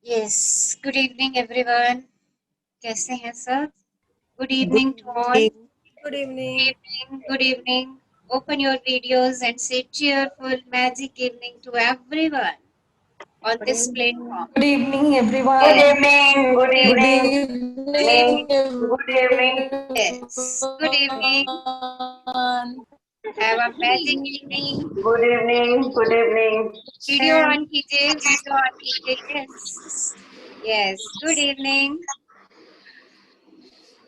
Yes, good evening everyone. कैसे हैं सब? Good Good evening to all. evening. Good Good evening. evening. Good evening. Open your videos and say cheerful magic evening to everyone on this platform. Good evening, Good everyone. Yes. evening, good Good Good evening, evening, good evening. Yes. Good evening. everyone. Have a magic evening. Good evening, good evening. Video on कीजिए. Video on कीजिए. Yes. Yes. Good evening.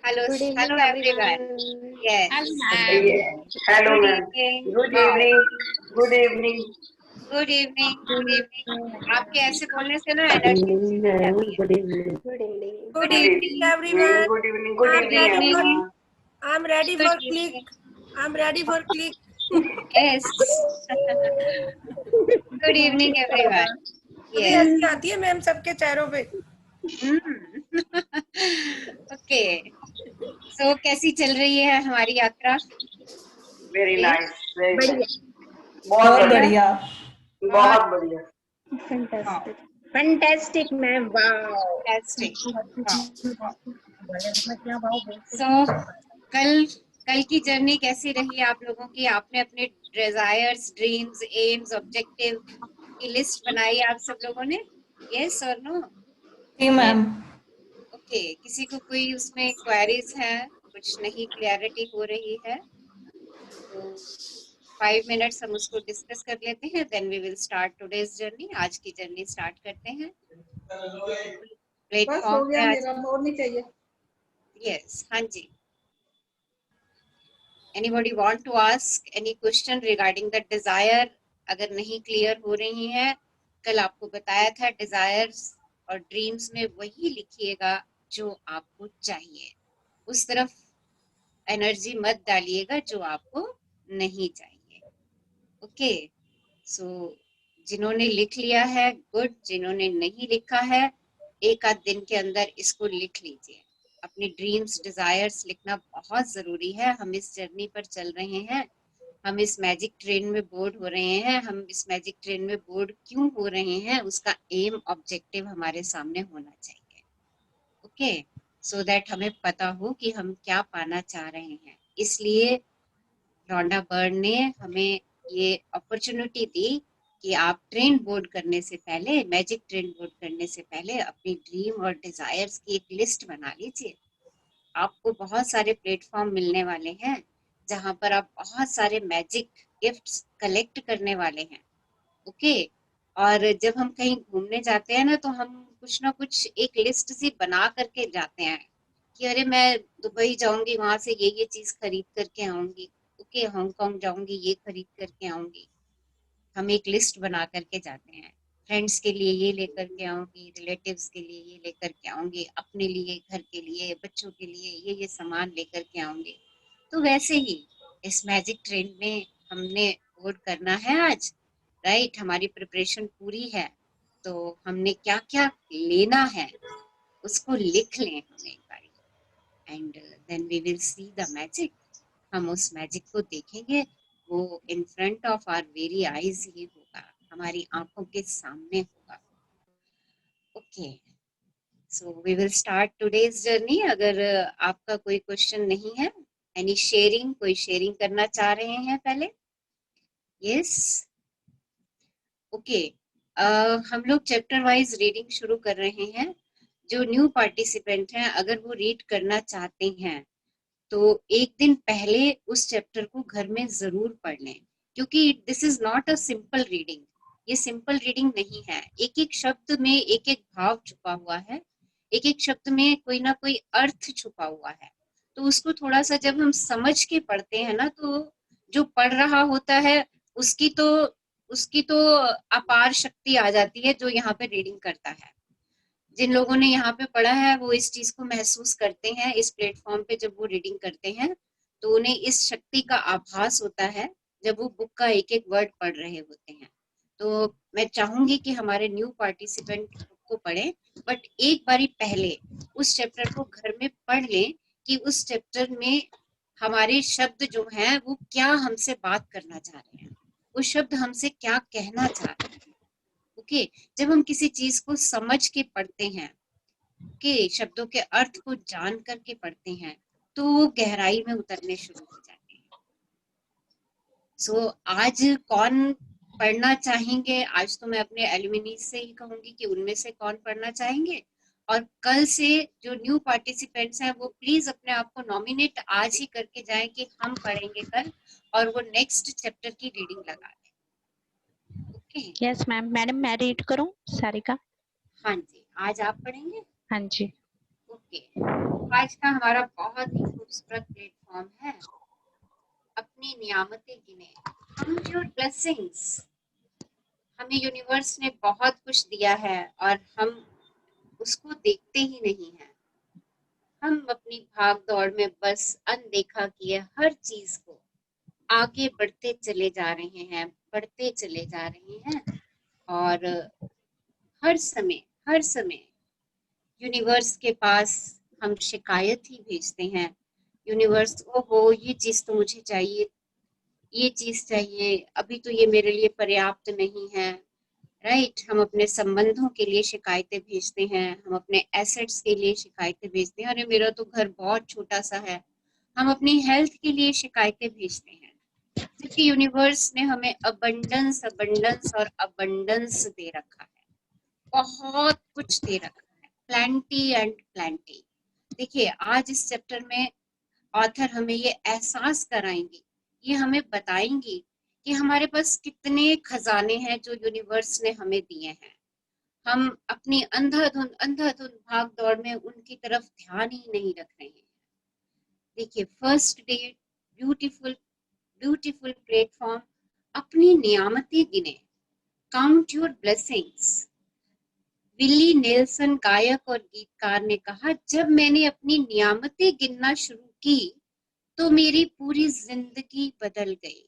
Hello. Good Hello evening, everyone. everyone. Yes. Yeah. Hello, Good ma'am. evening. Good Wow. evening, good evening. Good evening good evening आपके ऐसे बोलने से ना energy अच्छी हो जाती है Good evening. Good Good evening, evening everyone. Good evening, good I'm good evening, ready for evening everyone. I'm ready good for click. Evening I'm ready for click. Yes good evening everyone अभी yes हंसी आती है ma'am सबके चेहरों पे। Okay so कैसी चल रही है हमारी यात्रा Very ये nice, very बढ़िया, nice. बहुत बहुत बढ़िया, बढ़िया. बहुत बढ़िया. fantastic, fantastic, ma'am. Wow. Fantastic so कल कल की जर्नी कैसी रही आप लोगों की आपने अपने डिजायर्स ड्रीम्स एम्स ऑब्जेक्टिव की लिस्ट बनाई आप सब लोगों ने यस और नो जी मैम. ओके किसी को कोई उसमें क्वेरीज है कुछ नहीं क्लियरिटी हो रही है तो 5 मिनट्स हम उसको डिस्कस कर लेते हैं then we will start today's journey आज की जर्नी स्टार्ट करते हैं बस हो प्लेटफॉर्म गया पे आज मेरा, और नहीं चाहिए। यस हाँ जी anybody want to ask any question regarding the desire अगर नहीं क्लियर हो रही है कल आपको बताया था डिजायर्स और ड्रीम्स में वही लिखिएगा जो आपको चाहिए उस तरफ एनर्जी मत डालिएगा जो आपको नहीं चाहिए ओके सो जिन्होंने लिख लिया है गुड जिन्होंने नहीं लिखा है एक आध दिन के अंदर इसको लिख लीजिए अपनी ड्रीम्स डिजायर्स लिखना बहुत जरूरी है हम इस जर्नी पर चल रहे हैं हम इस मैजिक ट्रेन में बोर्ड हो रहे हैं हम इस मैजिक ट्रेन में बोर्ड क्यों हो रहे हैं उसका एम ऑब्जेक्टिव हमारे सामने होना चाहिए ओके सो दैट हमें पता हो कि हम क्या पाना चाह रहे हैं इसलिए रोंडा बर्न ने हमें ये अपॉर्चुनिटी दी कि आप ट्रेन बोर्ड करने से पहले मैजिक ट्रेन बोर्ड करने से पहले अपनी ड्रीम और डिजायर्स की एक लिस्ट बना लीजिए आपको बहुत सारे प्लेटफॉर्म मिलने वाले हैं जहां पर आप बहुत सारे मैजिक गिफ्ट्स कलेक्ट करने वाले हैं ओके और जब हम कहीं घूमने जाते हैं ना तो हम कुछ ना कुछ एक लिस्ट सी बना करके जाते हैं कि अरे मैं दुबई जाऊंगी वहां से ये चीज खरीद करके आऊंगी ओके हांगकांग जाऊंगी ये खरीद करके आऊंगी हम एक लिस्ट बना करके जाते हैं फ्रेंड्स के लिए ये लेकर के आऊंगी रिलेटिव्स के लिए ये लेकर के आऊंगी अपने लिए घर के लिए बच्चों के लिए ये सामान लेकर के आऊंगी तो वैसे ही इस मैजिक ट्रेन में हमने बोर्ड करना है आज राइट हमारी प्रिपरेशन पूरी है तो हमने क्या क्या लेना है उसको लिख लें हम एक बार and then we will see the magic हम उस मैजिक को देखेंगे वो in front of our very eyes ही होगा हमारी आंखों के सामने होगा okay so we will start today's journey अगर आपका कोई क्वेश्चन नहीं है एनी शेयरिंग कोई शेयरिंग करना चाह रहे हैं पहले यस ओके हम लोग चैप्टर वाइज रीडिंग शुरू कर रहे हैं जो न्यू पार्टिसिपेंट हैं अगर वो रीड करना चाहते हैं तो एक दिन पहले उस चैप्टर को घर में जरूर पढ़ लें क्योंकि this is not a simple reading ये सिंपल रीडिंग नहीं है एक एक शब्द में एक एक भाव छुपा हुआ है एक एक शब्द में कोई ना कोई अर्थ छुपा हुआ है तो उसको थोड़ा सा जब हम समझ के पढ़ते हैं ना तो जो पढ़ रहा होता है उसकी तो उसकी तो अपार शक्ति आ जाती है जो यहाँ पे रीडिंग करता है जिन लोगों ने यहाँ पे पढ़ा है वो इस चीज को महसूस करते हैं इस प्लेटफॉर्म पे जब वो रीडिंग करते हैं तो उन्हें इस शक्ति का आभास होता है जब वो बुक का एक एक वर्ड पढ़ रहे होते हैं तो मैं चाहूंगी कि हमारे न्यू पार्टिसिपेंट बुक को पढ़ें बट एक बारी पहले उस चैप्टर को घर में पढ़ लें कि उस चैप्टर में हमारे शब्द जो हैं वो क्या हमसे बात करना चाह रहे हैं वो शब्द हमसे क्या कहना चाह रहे हैं ओके, जब हम किसी चीज को समझ के पढ़ते हैं, के शब्दों के अर्थ को जान करके पढ़ते हैं, तो वो गहराई में उतरने शुरू हो जाते हैं। सो आज कौन पढ़ना चाहेंगे? आज तो मैं अपने एल्यूमिनी से ही कहूंगी कि उनमें से कौन पढ़ना चाहेंगे, और कल से जो न्यू पार्टिसिपेंट्स हैं वो प्लीज अपने आप को नॉमिनेट आज ही करके जाएं कि हम पढ़ेंगे कल, और वो नेक्स्ट चैप्टर की रीडिंग लगा दें। Okay, yes ma'am. मैडम मैं रीड करूं सारिका? हाँ जी, आज आप पढ़ेंगे। हाँ जी। ओके, आज का हमारा बहुत ही खूबसूरत प्लेटफॉर्म है, अपनी नियामतें गिने, काउंट योर ब्लेसिंग्स। हमें यूनिवर्स ने बहुत कुछ दिया है और हम उसको देखते ही नहीं हैं। हम अपनी भाग दौड़ में बस अनदेखा किए हर चीज को आगे बढ़ते चले जा रहे हैं, बढ़ते चले जा रहे हैं, और हर समय यूनिवर्स के पास हम शिकायत ही भेजते हैं। यूनिवर्स, ओहो ये चीज तो मुझे चाहिए, ये चीज चाहिए, अभी तो ये मेरे लिए पर्याप्त नहीं है। राइट, हम अपने संबंधों के लिए शिकायतें भेजते हैं, हम अपने एसेट्स के लिए शिकायतें भेजते हैं, अरे मेरा तो घर बहुत छोटा सा है। हम अपनी हेल्थ के लिए शिकायतें भेजते हैं, जबकि यूनिवर्स ने हमें अबंडेंस अबंडेंस और अबंडेंस दे रखा है, बहुत कुछ दे रखा है, प्लेंटी एंड प्लेंटी। देखिए, आज इस चैप्टर में ऑथर हमें ये एहसास कराएंगी, ये हमें बताएंगी कि हमारे पास कितने खजाने हैं जो यूनिवर्स ने हमें दिए हैं। हम अपनी अंधाधुंध भाग दौड़ में उनकी तरफ ध्यान ही नहीं रख रहे हैं। देखिए, फर्स्ट डे, ब्यूटीफुल प्लेटफॉर्म, अपनी नियामतें गिने, count your blessings. Willie Nelson गायक और गीतकार ने कहा, जब मैंने अपनी नियामतें गिनना शुरू की तो मेरी पूरी जिंदगी बदल गई।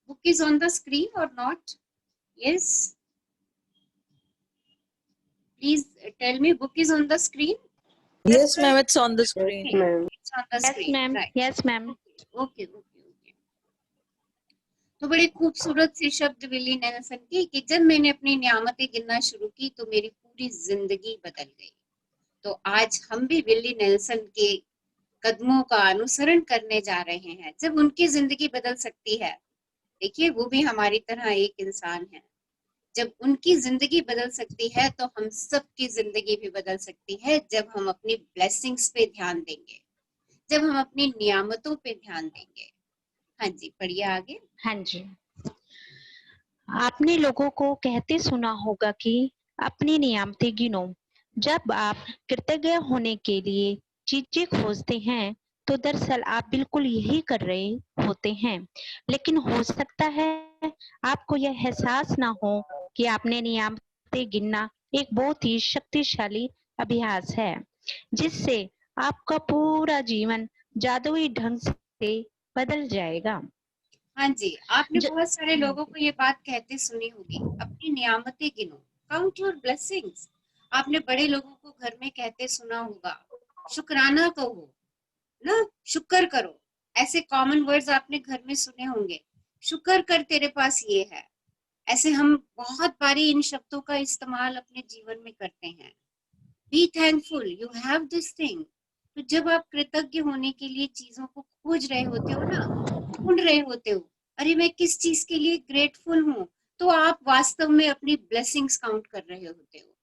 Book is on the screen or not? Yes. Please tell me, book is on the screen? Yes, ma'am, it's on the screen. Okay, Ma'am. it's on the yes screen. Ma'am. Right. Yes ma'am. Okay. तो बड़े खूबसूरत से शब्द Willie Nelson के कि जब मैंने अपनी नियामतें गिनना शुरू की तो मेरी पूरी जिंदगी बदल गई। तो आज हम भी विली नेल्सन के कदमों का अनुसरण करने जा रहे हैं। जब उनकी जिंदगी बदल सकती है, देखिए वो भी हमारी तरह एक इंसान है, जब उनकी जिंदगी बदल सकती है तो हम सबकी जिंदगी भी बदल सकती है, जब हम अपनी ब्लेसिंग्स पे ध्यान देंगे, जब हम अपनी नियामतों पे ध्यान देंगे। हाँ जी, पढ़िए आगे। हाँ जी। आपने लोगों को कहते सुना होगा कि अपनी नियामतें गिनो। जब आप कृतज्ञ होने के लिए चीजें खोजते हैं तो दरअसल आप बिल्कुल यही कर रहे होते हैं, लेकिन हो सकता है आपको यह एहसास ना हो कि आपने नियामतें गिनना एक बहुत ही शक्तिशाली अभ्यास है, जिससे आपका पूरा जीवन जादुई ढंग से बदल जाएगा। हाँ जी, आपने ज- बहुत सारे लोगों को ये बात कहते सुनी होगी, अपनी नियामतें गिनो, काउंट योर ब्लेसिंग्स। आपने बड़े लोगों को घर में कहते सुना होगा, शुक्राना कहो ना, शुक्र करो। ऐसे कॉमन वर्ड्स आपने घर में सुने होंगे, शुक्र कर तेरे पास ये है। ऐसे हम बहुत बारी इन शब्दों का इस्तेमाल अपने जीवन में करते हैं। Be thankful, you have this thing. तो जब आप कृतज्ञ होने के लिए चीजों को खोज रहे होते हो ना, ढूंढ रहे होते हो, अरे मैं किस चीज के लिए ग्रेटफुल हूँ, तो आप वास्तव में अपनी ब्लेसिंग्स काउंट कर रहे होते हो।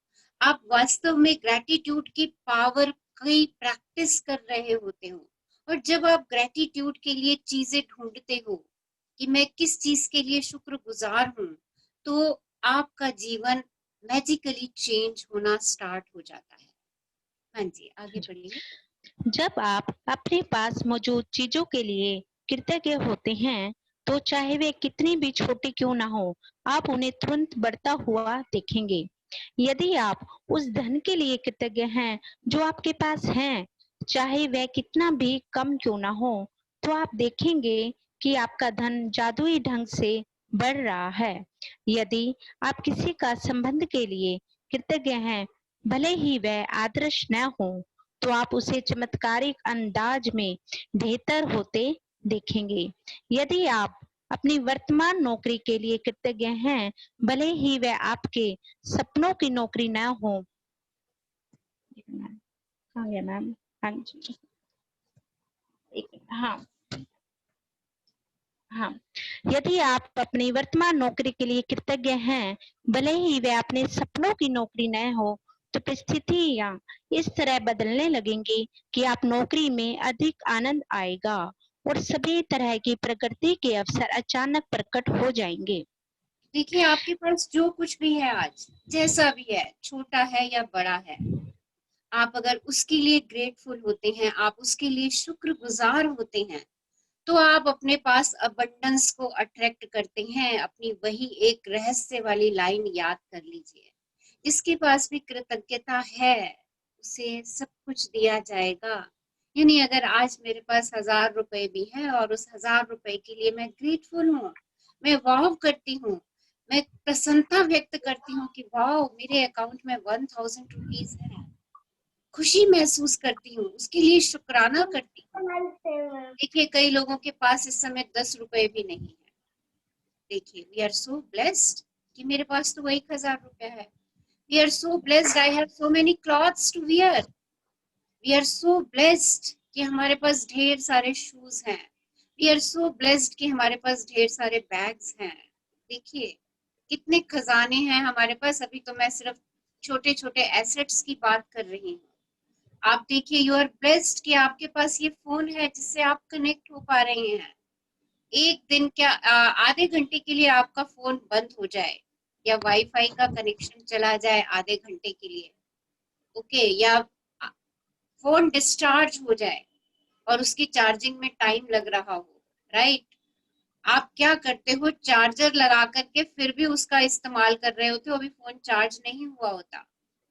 आप वास्तव में ग्रेटिट्यूड की पावर की प्रैक्टिस कर रहे होते हो। और जब आप ग्रेटिट्यूड के लिए चीजें ढूंढते हो कि मैं किस चीज के लिए शुक्रगुजार हूँ, तो आपका जीवन मैजिकली चेंज होना स्टार्ट हो जाता है। हाँ जी, आगे बढ़िए। जब आप अपने पास मौजूद चीजों के लिए कृतज्ञ होते हैं तो चाहे वे कितनी भी छोटी क्यों ना हो, आप उन्हें तुरंत बढ़ता हुआ देखेंगे। यदि आप उस धन के लिए कृतज्ञ हैं जो आपके पास है, चाहे वह कितना भी कम क्यों ना हो, तो आप देखेंगे कि आपका धन जादुई ढंग से बढ़ रहा है। यदि आप किसी का संबंध के लिए कृतज्ञ हैं, भले ही वह आदर्श न हो, तो आप उसे चमत्कारिक अंदाज में बेहतर होते देखेंगे। यदि आप अपनी वर्तमान नौकरी के लिए कृतज्ञ हैं, भले ही वह आपके सपनों की नौकरी न हो। कहाँ गया मैम? हाँ जी, हाँ हाँ, यदि आप अपनी वर्तमान नौकरी के लिए कृतज्ञ हैं, भले ही वह अपने सपनों की नौकरी न हो, तो परिस्थितियां इस तरह बदलने लगेंगी कि आप नौकरी में अधिक आनंद आएगा और सभी तरह की प्रगति के अवसर अचानक प्रकट हो जाएंगे। देखिए, आपके पास जो कुछ भी है आज, जैसा भी है, छोटा है या बड़ा है, आप अगर उसके लिए ग्रेटफुल होते हैं, आप उसके लिए शुक्रगुजार होते हैं, तो आप अपने पास अबंडेंस को अट्रैक्ट करते हैं। अपनी वही एक रहस्य वाली लाइन याद कर लीजिए, जिसके पास भी कृतज्ञता है उसे सब कुछ दिया जाएगा। यानी अगर आज मेरे पास 1000 रुपए भी है और उस 1000 रुपए के लिए मैं ग्रेटफुल हूँ, मैं वाव करती हूँ, मैं प्रसन्नता व्यक्त करती हूँ कि वाव मेरे अकाउंट में 1000 रुपीज है, खुशी महसूस करती हूँ, उसके लिए शुक्राना करती हूँ। देखिए, कई लोगों के पास इस समय 10 रुपए भी नहीं है। देखिए, वी आर सो ब्लेस्ड कि मेरे पास तो 1000 रुपए है। We are so blessed, I have so many clothes to wear. We are so blessed कि हमारे पास ढेर सारे शूज हैं। वी आर सो ब्लेस्ड कि हमारे पास ढेर सारे बैग्स हैं। देखिए, कितने खजाने हैं हमारे पास। अभी तो मैं सिर्फ छोटे छोटे एसेट्स की बात कर रही हूँ। आप देखिए, यू आर ब्लेस्ड कि आपके पास ये फोन है जिससे आप कनेक्ट हो पा रहे हैं। एक दिन क्या, आधे घंटे के लिए आपका फोन बंद हो जाए या वाईफाई का कनेक्शन चला जाए आधे घंटे के लिए, ओके, या फोन डिस्चार्ज हो जाए और उसकी चार्जिंग में टाइम लग रहा हो, राइट, आप क्या करते हो? चार्जर लगा करके फिर भी उसका इस्तेमाल कर रहे होते हो, अभी फोन चार्ज नहीं हुआ होता।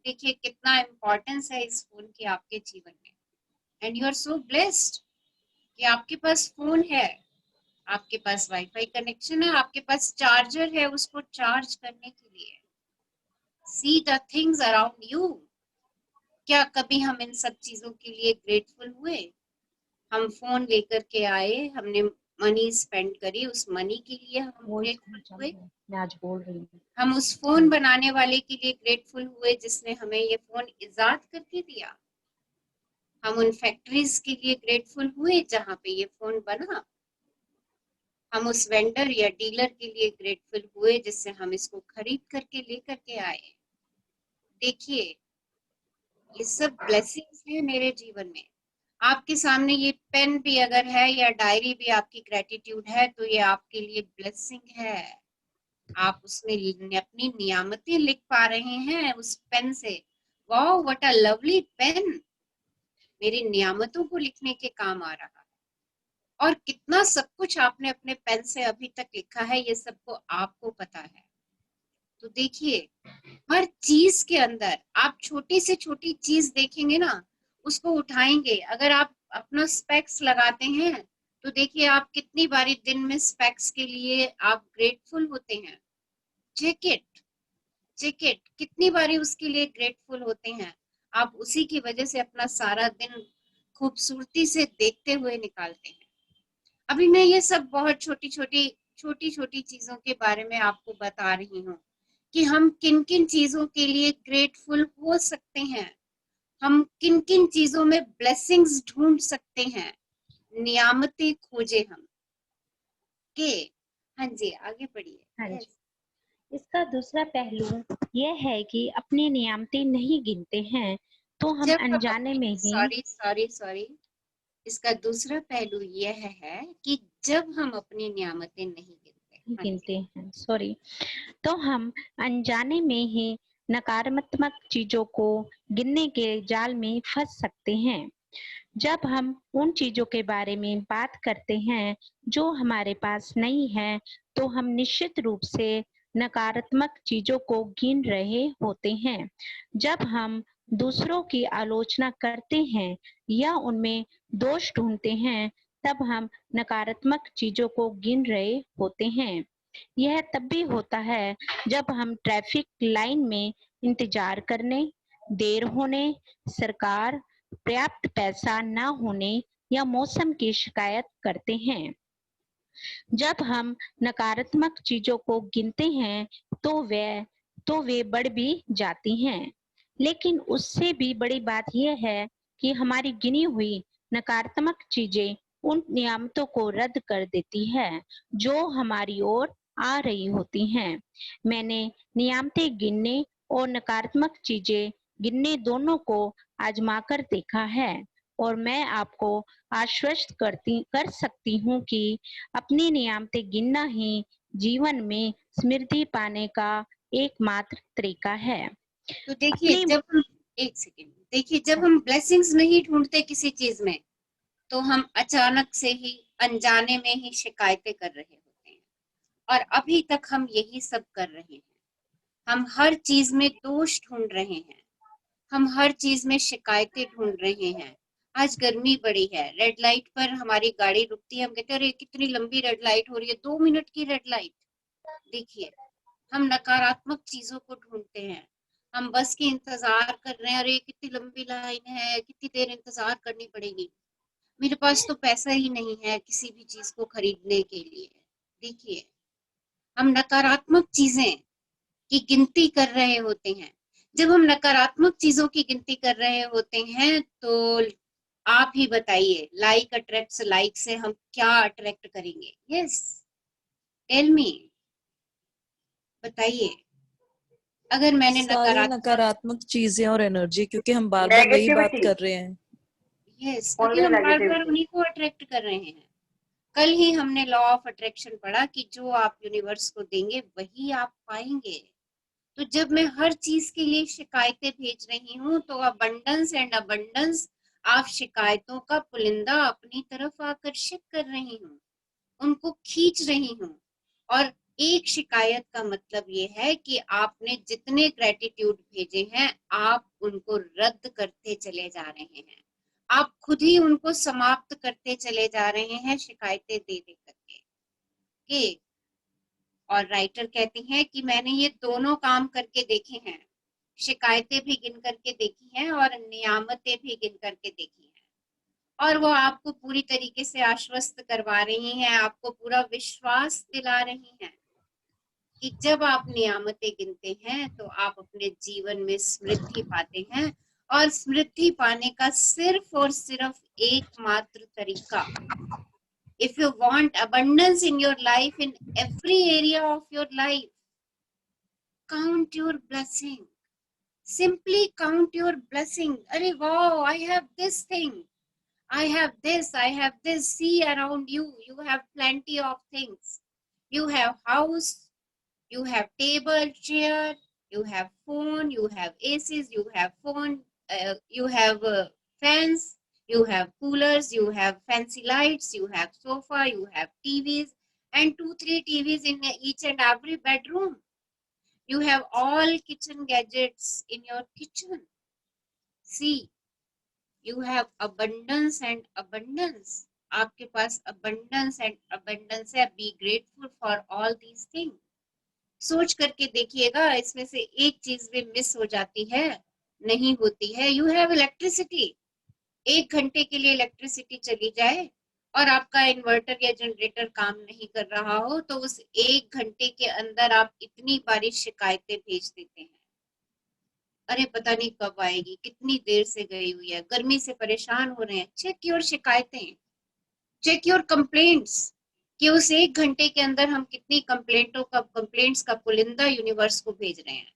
देखिए कितना इम्पोर्टेंस है इस फोन की आपके जीवन में। And you are so blessed कि आपके पास फोन है, आपके पास वाईफाई कनेक्शन है, आपके पास चार्जर है उसको चार्ज करने के लिए। See the things around you. क्या कभी हम इन सब चीजों के लिए ग्रेटफुल हुए? हम फोन लेकर के आए, हमने मनी स्पेंड करी, उस मनी के लिए हम ग्रेटफुल हुए? मैं आज बोल रही हूँ। हम उस फोन बनाने वाले के लिए ग्रेटफुल हुए जिसने हमें ये फोन इजाद करके दिया? हम उन फैक्ट्रीज के लिए ग्रेटफुल हुए जहाँ पे ये फोन बना? हम उस वेंडर या डीलर के लिए ग्रेटफुल हुए जिससे हम इसको खरीद करके लेकर के आए? देखिए, ये सब ब्लेसिंग्स हैं मेरे जीवन में। आपके सामने ये पेन भी अगर है या डायरी भी आपकी ग्रेटिट्यूड है, तो ये आपके लिए ब्लेसिंग है। आप उसमें अपनी नियामतें लिख पा रहे हैं उस पेन से। Wow, what a lovely pen, मेरी नियामतों को लिखने के काम आ रहा है। और कितना सब कुछ आपने अपने पेन से अभी तक लिखा है, ये सबको आपको पता है। तो देखिए, हर चीज के अंदर आप छोटी से छोटी चीज देखेंगे ना, उसको उठाएंगे। अगर आप अपना स्पेक्स लगाते हैं तो देखिए आप कितनी बारी दिन में स्पेक्स के लिए आप ग्रेटफुल होते हैं। जैकेट, जैकेट कितनी बारी उसके लिए ग्रेटफुल होते हैं। आप उसी की वजह से अपना सारा दिन खूबसूरती से देखते हुए निकालते हैं। अभी मैं ये सब बहुत छोटी छोटी चीजों के बारे में आपको बता रही हूँ कि हम किन किन चीजों के लिए ग्रेटफुल हो सकते हैं, हम किन किन चीजों में ब्लेसिंग्स ढूंढ सकते हैं, नियामतें खोजे हम के। हाँ जी, आगे बढ़िए। हाँ जी, इसका दूसरा पहलू यह है कि अपनी नियामतें नहीं गिनते हैं तो हम अनजाने में ही सॉरी, इसका दूसरा पहलू यह है कि जब हम अपनी नियामतें नहीं गिनते हैं, सॉरी, तो हम अनजाने में ही नकारात्मक चीजों को गिनने के जाल में फंस सकते हैं। जब हम उन चीजों के बारे में बात करते हैं जो हमारे पास नहीं है, तो हम निश्चित रूप से नकारात्मक चीजों को गिन रहे होते हैं। जब हम दूसरों की आलोचना करते हैं या उनमें दोष ढूंढते हैं, तब हम नकारात्मक चीजों को गिन रहे होते हैं। यह तब भी होता है जब हम ट्रैफिक लाइन में इंतजार करने, देर होने, सरकार, पर्याप्त पैसा न होने या मौसम की शिकायत करते हैं। जब हम नकारात्मक चीजों को गिनते हैं तो वे बढ़ भी जाती हैं। लेकिन उससे भी बड़ी बात यह है कि हमारी गिनी हुई नकारात्मक चीजें उन नियामतों को रद्द कर देती है जो हमारी ओर आ रही होती हैं। मैंने नियामतें गिनने और नकारात्मक चीजें गिनने दोनों को आजमाकर देखा है और मैं आपको आश्वस्त कर सकती हूँ कि अपनी नियामतें गिनना ही जीवन में समृद्धि पाने का एकमात्र तरीका है। तो देखिए अपनी जब हम एक सेकेंड देखिए, जब हम ब्लेसिंग्स नहीं ढूंढते किसी चीज में, तो हम अचानक से ही अनजाने में ही शिकायतें कर रहे होते हैं। और अभी तक हम यही सब कर रहे हैं। हम हर चीज में दोष ढूंढ रहे हैं, हम हर चीज में शिकायतें ढूंढ रहे हैं। आज गर्मी बड़ी है, रेड लाइट पर हमारी गाड़ी रुकती है, हम कहते हैं अरे कितनी लंबी रेड लाइट हो रही है, 2 मिनट की रेड लाइट। देखिए, हम नकारात्मक चीजों को ढूंढते हैं। हम बस की इंतजार कर रहे हैं, अरे कितनी लंबी लाइन है, कितनी देर इंतजार करनी पड़ेगी, मेरे पास तो पैसा ही नहीं है किसी भी चीज को खरीदने के लिए। देखिए, हम नकारात्मक चीजें की गिनती कर रहे होते हैं। जब हम नकारात्मक चीजों की गिनती कर रहे होते हैं तो आप ही बताइए, लाइक अट्रैक्ट्स लाइक से हम क्या अट्रैक्ट करेंगे? यस, टेल मी, बताइए। अगर मैंने सारी नकारात्मक चीजें और एनर्जी, क्योंकि हम बार बार वही बात Negativity. कर रहे हैं। यस, क्योंकि Only हम बार बार negativity. उन्हीं को अट्रैक्ट कर रहे हैं। कल ही हमने लॉ ऑफ अट्रैक्शन पढ़ा कि जो आप यूनिवर्स को देंगे वही आप पाएंगे। तो जब मैं हर चीज के लिए शिकायतें भेज रही हूँ तो अबंडेंस एंड अबंडेंस, आप शिकायतों का पुलिंदा अपनी तरफ आकर्षित कर रही हूँ, उनको खींच रही हूँ। और एक शिकायत का मतलब ये है कि आपने जितने ग्रेटिट्यूड भेजे हैं आप उनको रद्द करते चले जा रहे हैं, आप खुद ही उनको समाप्त करते चले जा रहे हैं शिकायतें दे दे करके। और राइटर कहती हैं कि मैंने ये दोनों काम करके देखे हैं, शिकायतें भी गिन करके देखी हैं और नियामतें भी गिन करके देखी हैं, और वो आपको पूरी तरीके से आश्वस्त करवा रही हैं, आपको पूरा विश्वास दिला रही हैं कि जब आप नियामतें गिनते हैं तो आप अपने जीवन में समृद्धि पाते हैं। और समृद्धि पाने का सिर्फ और सिर्फ एकमात्र तरीका, if you want abundance in your life, in every area of your life, count your blessing. Simply count your blessing. Arey wow, I have this thing, I have this, I have this. See around you, you have plenty of things. You have house, you have table, chair, you have phone, you have ACs, you have phone, you have fans, you have coolers, you have fancy lights, you have sofa, you have TVs, and 2-3 TVs in each and every bedroom. You have all kitchen gadgets in your kitchen. See, you have abundance and abundance. आपके पास abundance and abundance है. Be grateful for all these things. सोच करके देखिएगा, इसमें से एक चीज भी मिस हो जाती है, नहीं होती है। यू हैव इलेक्ट्रिसिटी, 1 घंटे के लिए इलेक्ट्रिसिटी चली जाए और आपका इन्वर्टर या जनरेटर काम नहीं कर रहा हो तो उस 1 घंटे के अंदर आप इतनी बारी शिकायतें भेज देते हैं, अरे पता नहीं कब आएगी, कितनी देर से गई हुई है, गर्मी से परेशान हो रहे हैं। चेक योर शिकायतें, चेक योर कंप्लेंट्स, कि उस 1 घंटे के अंदर हम कितनी कंप्लेंट्स का पुलिंदा यूनिवर्स को भेज रहे हैं।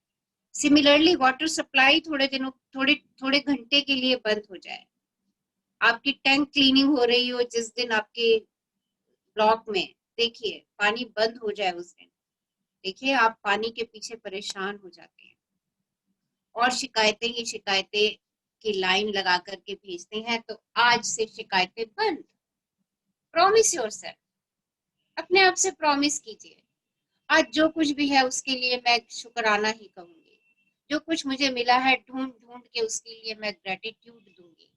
सिमिलरली वाटर सप्लाई थोड़े घंटे के लिए बंद हो जाए, आपकी टैंक क्लीनिंग हो रही हो जिस दिन आपके ब्लॉक में, देखिए पानी बंद हो जाए उस दिन, देखिए आप पानी के पीछे परेशान हो जाते हैं और शिकायतें ही शिकायतें की लाइन लगा करके भेजते हैं। तो आज से शिकायतें बंद। प्रॉमिस योरसेल्फ, अपने आप से प्रॉमिस कीजिए, आज जो कुछ भी है उसके लिए मैं शुक्राना ही कहूंगी, जो कुछ मुझे मिला है ढूंढ ढूंढ के उसके लिए मैं ग्रेटिट्यूड दूंगी।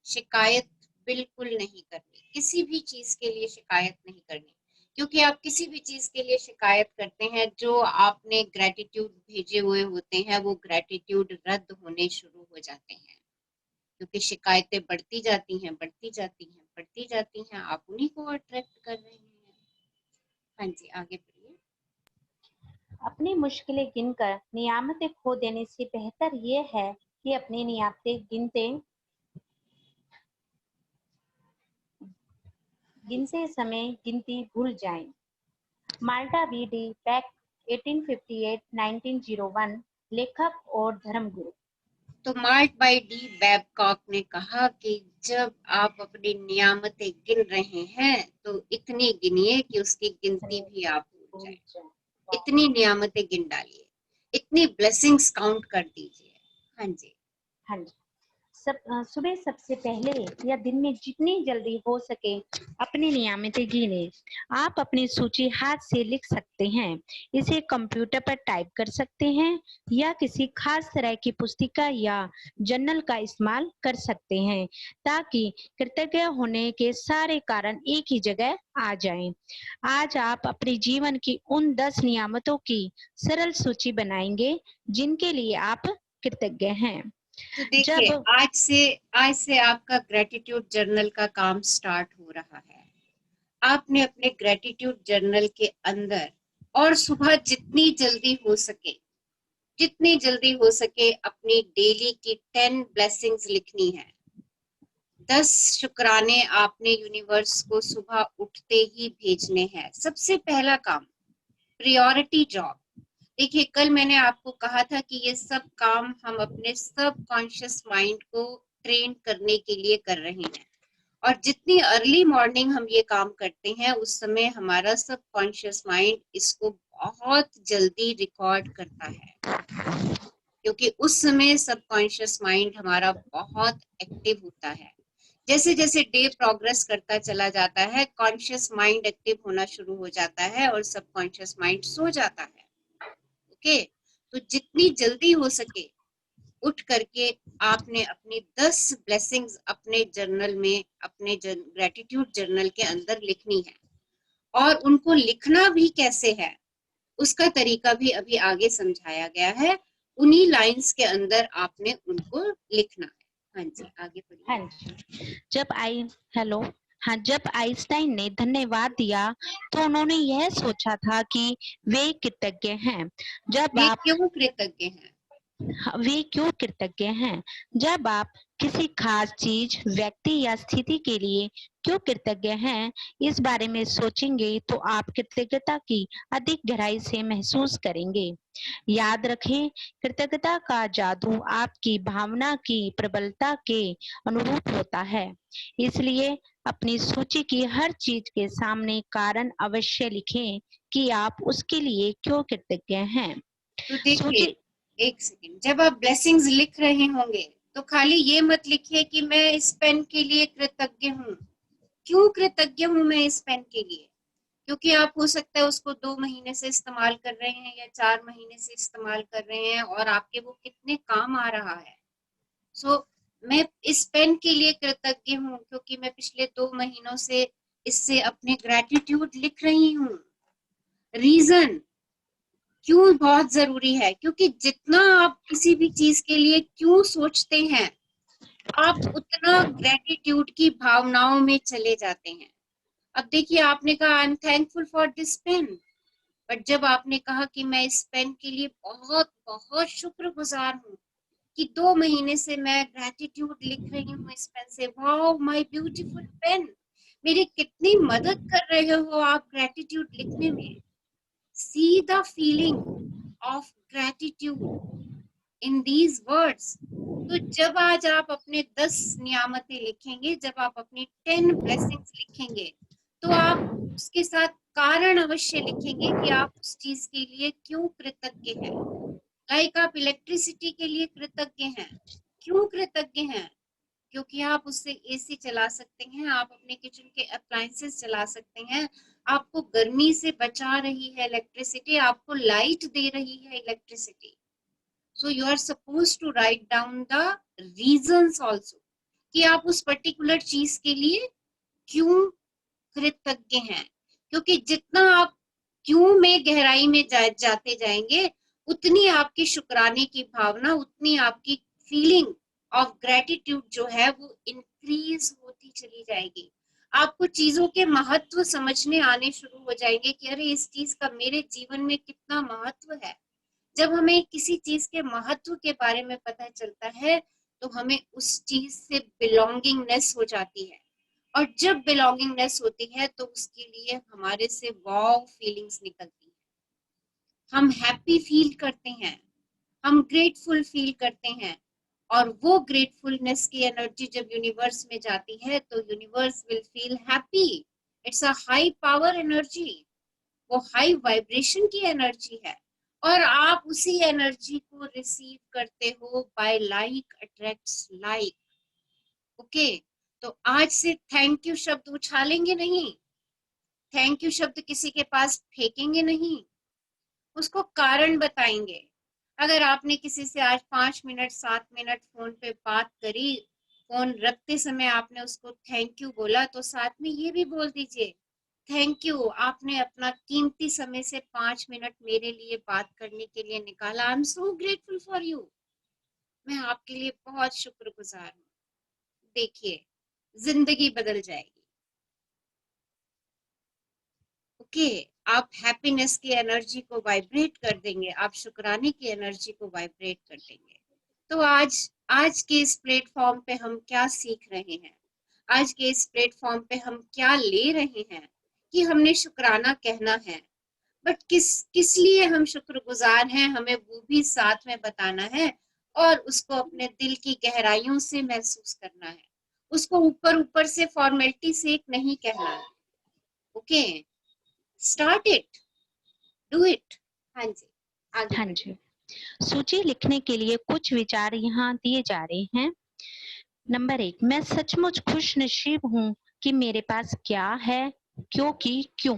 शिकायत बिल्कुल नहीं करनी, किसी भी चीज के लिए शिकायत नहीं करनी, क्योंकि आप किसी भी चीज के लिए शिकायत करते हैं जो आपने ग्रेटिट्यूड भेजे हुए होते हैं वो ग्रेटिट्यूड रद्द होने शुरू हो जाते हैं, क्योंकि शिकायतें बढ़ती जाती हैं, बढ़ती जाती हैं, बढ़ती जाती हैं, आप उन्हीं को अट्रैक्ट कर रहे हैं। हाँ जी, आगे बढ़िए। अपनी मुश्किलें गिनकर नियामतें खो देने से बेहतर ये है कि अपनी नियामतें गिनते समय गिनती भूल जाएं। माल्टा वी.डी. बैक 1858-1901 लेखक और धर्मगुरु। तो मार्ट बाय डी बैबकॉक ने कहा कि जब आप अपनी नियामतें गिन रहे हैं तो इतनी गिनिए कि उसकी गिनती भी आप भूल जाए। इतनी नियामतें गिन डालिए, इतनी ब्लेसिंग्स काउंट कर दीजिए। हाँ जी, हाँ जी। सुबह सबसे पहले या दिन में जितनी जल्दी हो सके अपनी नियामतें गिने। आप अपनी सूची हाथ से लिख सकते हैं, इसे कंप्यूटर पर टाइप कर सकते हैं या किसी खास तरह की पुस्तिका या जर्नल का इस्तेमाल कर सकते हैं ताकि कृतज्ञ होने के सारे कारण एक ही जगह आ जाएं। आज आप अपने जीवन की उन 10 नियामतों की सरल सूची बनाएंगे जिनके लिए आप कृतज्ञ हैं। तो देखिए जब आज से आपका ग्रेटिट्यूड जर्नल का काम स्टार्ट हो रहा है। आपने अपने ग्रेटिट्यूड जर्नल के अंदर और सुबह जितनी जल्दी हो सके अपनी डेली की 10 ब्लेसिंग्स लिखनी है। 10 शुक्राने आपने यूनिवर्स को सुबह उठते ही भेजने हैं। सबसे पहला काम, प्रायोरिटी जॉब। देखिए कल मैंने आपको कहा था कि ये सब काम हम अपने सबकॉन्शियस माइंड को ट्रेन करने के लिए कर रहे हैं और जितनी अर्ली मॉर्निंग हम ये काम करते हैं उस समय हमारा सबकॉन्शियस माइंड इसको बहुत जल्दी रिकॉर्ड करता है, क्योंकि उस समय सबकॉन्शियस माइंड हमारा बहुत एक्टिव होता है। जैसे जैसे डे प्रोग्रेस करता चला जाता है कॉन्शियस माइंड एक्टिव होना शुरू हो जाता है और सबकॉन्शियस माइंड सो जाता है। ओके, तो जितनी जल्दी हो सके उठ करके आपने अपनी 10 ब्लेसिंग्स अपने जर्नल में, अपने ग्रेटिट्यूड जर्नल के अंदर लिखनी है। और उनको लिखना भी कैसे है उसका तरीका भी अभी आगे समझाया गया है। उन्हीं लाइंस के अंदर आपने उनको लिखना है। हाँ जी, आगे बढ़िए। हाँ जी। जब आइंस्टाइन ने धन्यवाद दिया तो उन्होंने यह सोचा था कि वे कृतज्ञ हैं। वे क्यों कृतज्ञ हैं? वे क्यों कृतज्ञ हैं? जब आप किसी खास चीज, व्यक्ति या स्थिति के लिए क्यों कृतज्ञ हैं, इस बारे में सोचेंगे तो आप कृतज्ञता की अधिक गहराई से महसूस करेंगे। याद रखें, कृतज्ञता का जादू आपकी भावना की प्रबलता के अनुरूप होता है। इसलिए अपनी सूची की हर चीज के सामने कारण अवश्य लिखें कि आप उसके लिए क्यों कृतज्ञ हैं। तो देखिए एक सेकंड, जब आप ब्लेसिंग्स लिख रहे होंगे तो खाली ये मत लिखिए कि मैं इस पेन के लिए कृतज्ञ हूँ। क्यों कृतज्ञ हूँ मैं इस पेन के लिए? क्योंकि आप हो सकता है उसको 2 महीने से इस्तेमाल कर रहे हैं या 4 महीने से इस्तेमाल कर रहे हैं और आपके वो कितने काम आ रहा है। सो मैं इस पेन के लिए कृतज्ञ हूँ क्योंकि मैं पिछले 2 महीनों से इससे अपने ग्रेटिट्यूड लिख रही हूँ। रीजन क्यों बहुत जरूरी है, क्योंकि जितना आप किसी भी चीज के लिए क्यों सोचते हैं आप उतना ग्रेटिट्यूड की भावनाओं में चले जाते हैं। अब देखिए आपने कहा I am thankful for this pen, but जब आपने कहा कि मैं इस पेन के लिए बहुत बहुत शुक्रगुजार हूँ कि 2 महीने से मैं ग्रेटिट्यूड लिख रही हूँ इस पेन से, वाओ माय ब्यूटीफुल पेन, मेरी कितनी मदद कर रहे हो आप ग्रेटिट्यूड लिखने में। See the feeling of gratitude in these words. तो जब आज आप अपने 10 नियामतें लिखेंगे, जब आप अपनी 10 ब्लेसिंग्स लिखेंगे तो आप उसके साथ कारण अवश्य लिखेंगे कि आप उस चीज के लिए क्यों कृतज्ञ हैं। लाइक आप इलेक्ट्रिसिटी के लिए कृतज्ञ हैं। क्यों कृतज्ञ हैं? क्योंकि आप उससे एसी चला सकते हैं, आप अपने किचन के अप्लायंसेस चला सकते हैं, आपको गर्मी से बचा रही है इलेक्ट्रिसिटी, आपको लाइट दे रही है electricity. So you are suppose to write down the reasons also कि आप उस पर्टिकुलर चीज के लिए क्यों कृतज्ञ हैं। क्योंकि जितना आप क्यों में गहराई में जाते जाएंगे उतनी आपकी शुक्राने की भावना, उतनी आपकी फीलिंग ऑफ ग्रेटिट्यूड जो है वो इंक्रीज होती चली जाएगी। आपको चीजों के महत्व समझने आने शुरू हो जाएंगे कि अरे इस चीज का मेरे जीवन में कितना महत्व है। जब हमें किसी चीज के महत्व के बारे में पता चलता है तो हमें उस चीज से बिलोंगिंगनेस हो जाती है, और जब बिलोंगिंगनेस होती है तो उसके लिए हमारे से वाव फीलिंग्स निकलती है। हम हैप्पी फील करते हैं, हम ग्रेटफुल फील करते हैं, और वो ग्रेटफुलनेस की एनर्जी जब यूनिवर्स में जाती है तो universe will feel happy. It's a high power energy, वो हाई वाइब्रेशन की एनर्जी है, और आप उसी एनर्जी को रिसीव करते हो। By like attracts like. Okay, तो आज से थैंक यू शब्द उछालेंगे नहीं, थैंक यू शब्द किसी के पास फेंकेंगे नहीं, उसको कारण बताएंगे। अगर आपने किसी से आज 5 मिनट 7 मिनट फोन पे बात करी, फोन रखते समय आपने उसको थैंक यू बोला, तो साथ में ये भी बोल दीजिए थैंक यू, आपने अपना कीमती समय से 5 मिनट मेरे लिए बात करने के लिए निकाला। I am so grateful for you, मैं आपके लिए बहुत शुक्रगुजार हूँ। देखिए जिंदगी बदल जाएगी। ओके, आप हैप्पीनेस की एनर्जी को वाइब्रेट कर देंगे, आप शुक्राने की एनर्जी को वाइब्रेट कर देंगे। तो आज के इस प्लेटफॉर्म पे हम क्या सीख रहे हैं, आज के इस प्लेटफॉर्म पे हम क्या ले रहे हैं कि हमने शुक्राना कहना है, बट किस लिए हम शुक्रगुजार हैं हमें वो भी साथ में बताना है, और उसको अपने दिल की गहराइयों से महसूस करना है, उसको ऊपर ऊपर से फॉर्मेलिटी से एक नहीं कहना है। Okay, start it, do it. हाँ जी, आगे हाँ बढ़िए। जी। सूची लिखने के लिए कुछ विचार यहाँ दिए जा रहे हैं। नंबर 1, मैं सचमुच खुश नसीब हूँ कि मेरे पास क्या है, क्योंकि क्यों।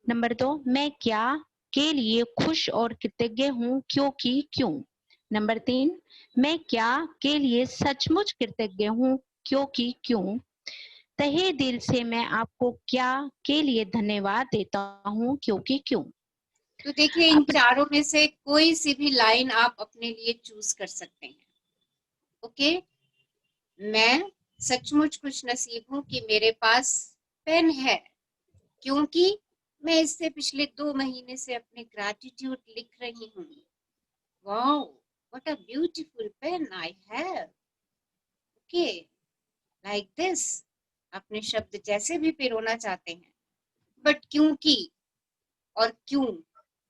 नंबर 2, मैं क्या के लिए खुश और कृतज्ञ हूँ, क्योंकि क्यों। नंबर 3, मैं क्या के लिए सचमुच कृतज्ञ हूँ, क्योंकि क्यों। तहे दिल से मैं आपको क्या के लिए धन्यवाद देता हूँ, क्योंकि क्यों। तो देखिए इन चारों में से कोई सी भी लाइन आप अपने लिए चूज कर सकते हैं। ओके, मैं सचमुच खुश नसीब हूँ कि मेरे पास पेन है, क्योंकि मैं इससे पिछले 2 महीने से अपने ग्रैटिट्यूड लिख रही हूँ। Wow, what a beautiful pen I have. Okay, like this. अपने शब्द जैसे भी पिरोना चाहते हैं, बट क्योंकि और क्यों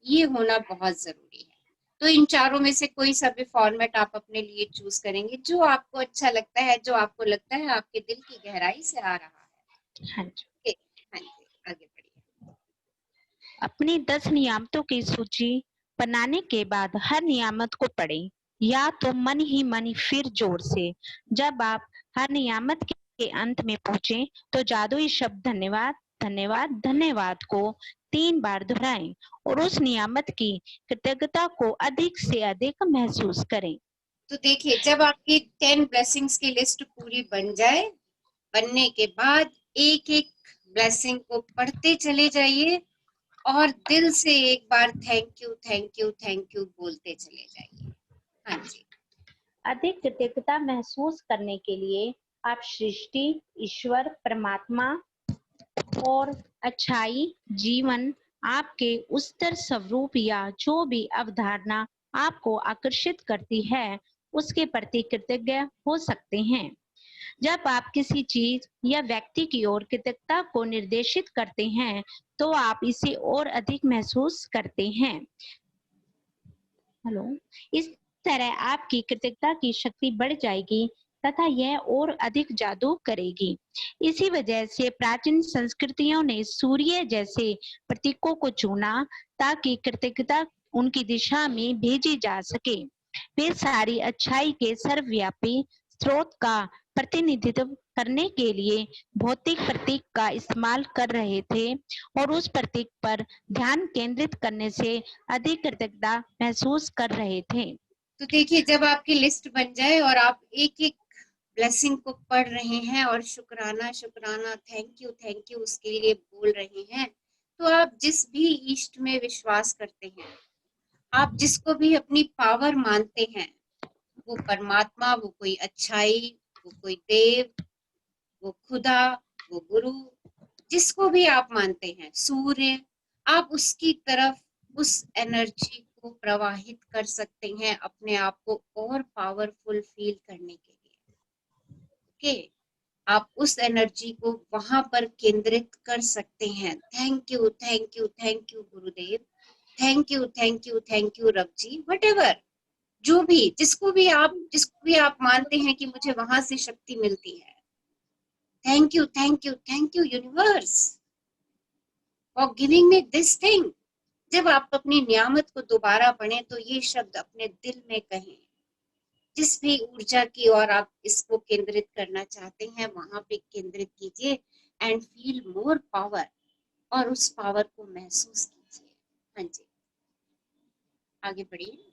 ये होना बहुत जरूरी है। तो इन चारों में से कोई सा भी फॉर्मेट आप अपने लिए चूज करेंगे जो आपको अच्छा लगता है, जो आपको लगता है आपके दिल की गहराई से आ रहा है। हाँ जी। ओके, हाँ जी, आगे बढ़िए। अपनी 10 नियामतों की सूची बनाने के बाद हर नियामत को पढ़ें, या तो मन ही मन फिर जोर से। जब आप हर नियामत के अंत में पहुंचे तो जादुई शब्द धन्यवाद धन्यवाद धन्यवाद को 3 बार दोहराएं और उस नियामत की कृतज्ञता को अधिक से अधिक महसूस करें। तो देखिए जब आपकी 10 ब्लेसिंग्स की लिस्ट पूरी बन जाए, बनने के बाद एक एक ब्लेसिंग को पढ़ते चले जाइए और दिल से एक बार thank you thank you thank you बोलते चले जाइए। हाँ जी, अधिक कृतज्ञता महसूस करने के लिए आप सृष्टि, ईश्वर, परमात्मा और अच्छाई, जीवन, आपके उच्चतर स्वरूप या जो भी अवधारणा आपको आकर्षित करती है उसके प्रति कृतज्ञ हो सकते हैं। जब आप किसी चीज या व्यक्ति की ओर कृतज्ञता को निर्देशित करते हैं तो आप इसे और अधिक महसूस करते हैं। हेलो, इस तरह आपकी कृतज्ञता की शक्ति बढ़ जाएगी तथा यह और अधिक जादू करेगी। इसी वजह से प्राचीन संस्कृतियों ने सूर्य जैसे प्रतीकों को चुना ताकि कृतज्ञता उनकी दिशा में भेजी जा सके। वे सारी अच्छाई के सर्वव्यापी स्रोत का प्रतिनिधित्व करने के लिए भौतिक प्रतीक का इस्तेमाल कर रहे थे और उस प्रतीक पर ध्यान केंद्रित करने से अधिक कृतज्ञता महसूस कर रहे थे। तो देखिए जब आपकी लिस्ट बन जाए और आप एक एक ब्लेसिंग को पढ़ रहे हैं और शुक्राना शुक्राना थैंक यू उसके लिए बोल रहे हैं, तो आप जिस भी ईष्ट में विश्वास करते हैं, आप जिसको भी अपनी पावर मानते हैं, वो परमात्मा, वो कोई अच्छाई, वो कोई देव, वो खुदा, वो गुरु, जिसको भी आप मानते हैं, सूर्य, आप उसकी तरफ उस एनर्जी को प्रवाहित कर सकते हैं अपने आप को और पावरफुल फील करने के लिए। ओके, आप उस एनर्जी को वहां पर केंद्रित कर सकते हैं। Thank you, thank you, thank you Gurudev, thank you, thank you, thank you Rab ji, whatever, जो भी, जिसको भी आप मानते हैं कि मुझे वहां से शक्ति मिलती है। Thank you, thank you, thank you universe for giving me this thing. जब आप अपनी नियामत को दोबारा पढ़ें तो ये शब्द अपने दिल में कहें, जिस भी ऊर्जा की ओर आप इसको केंद्रित करना चाहते हैं वहां पे केंद्रित कीजिए एंड फील मोर पावर, और उस पावर को महसूस कीजिए। हाँ जी, आगे बढ़िए।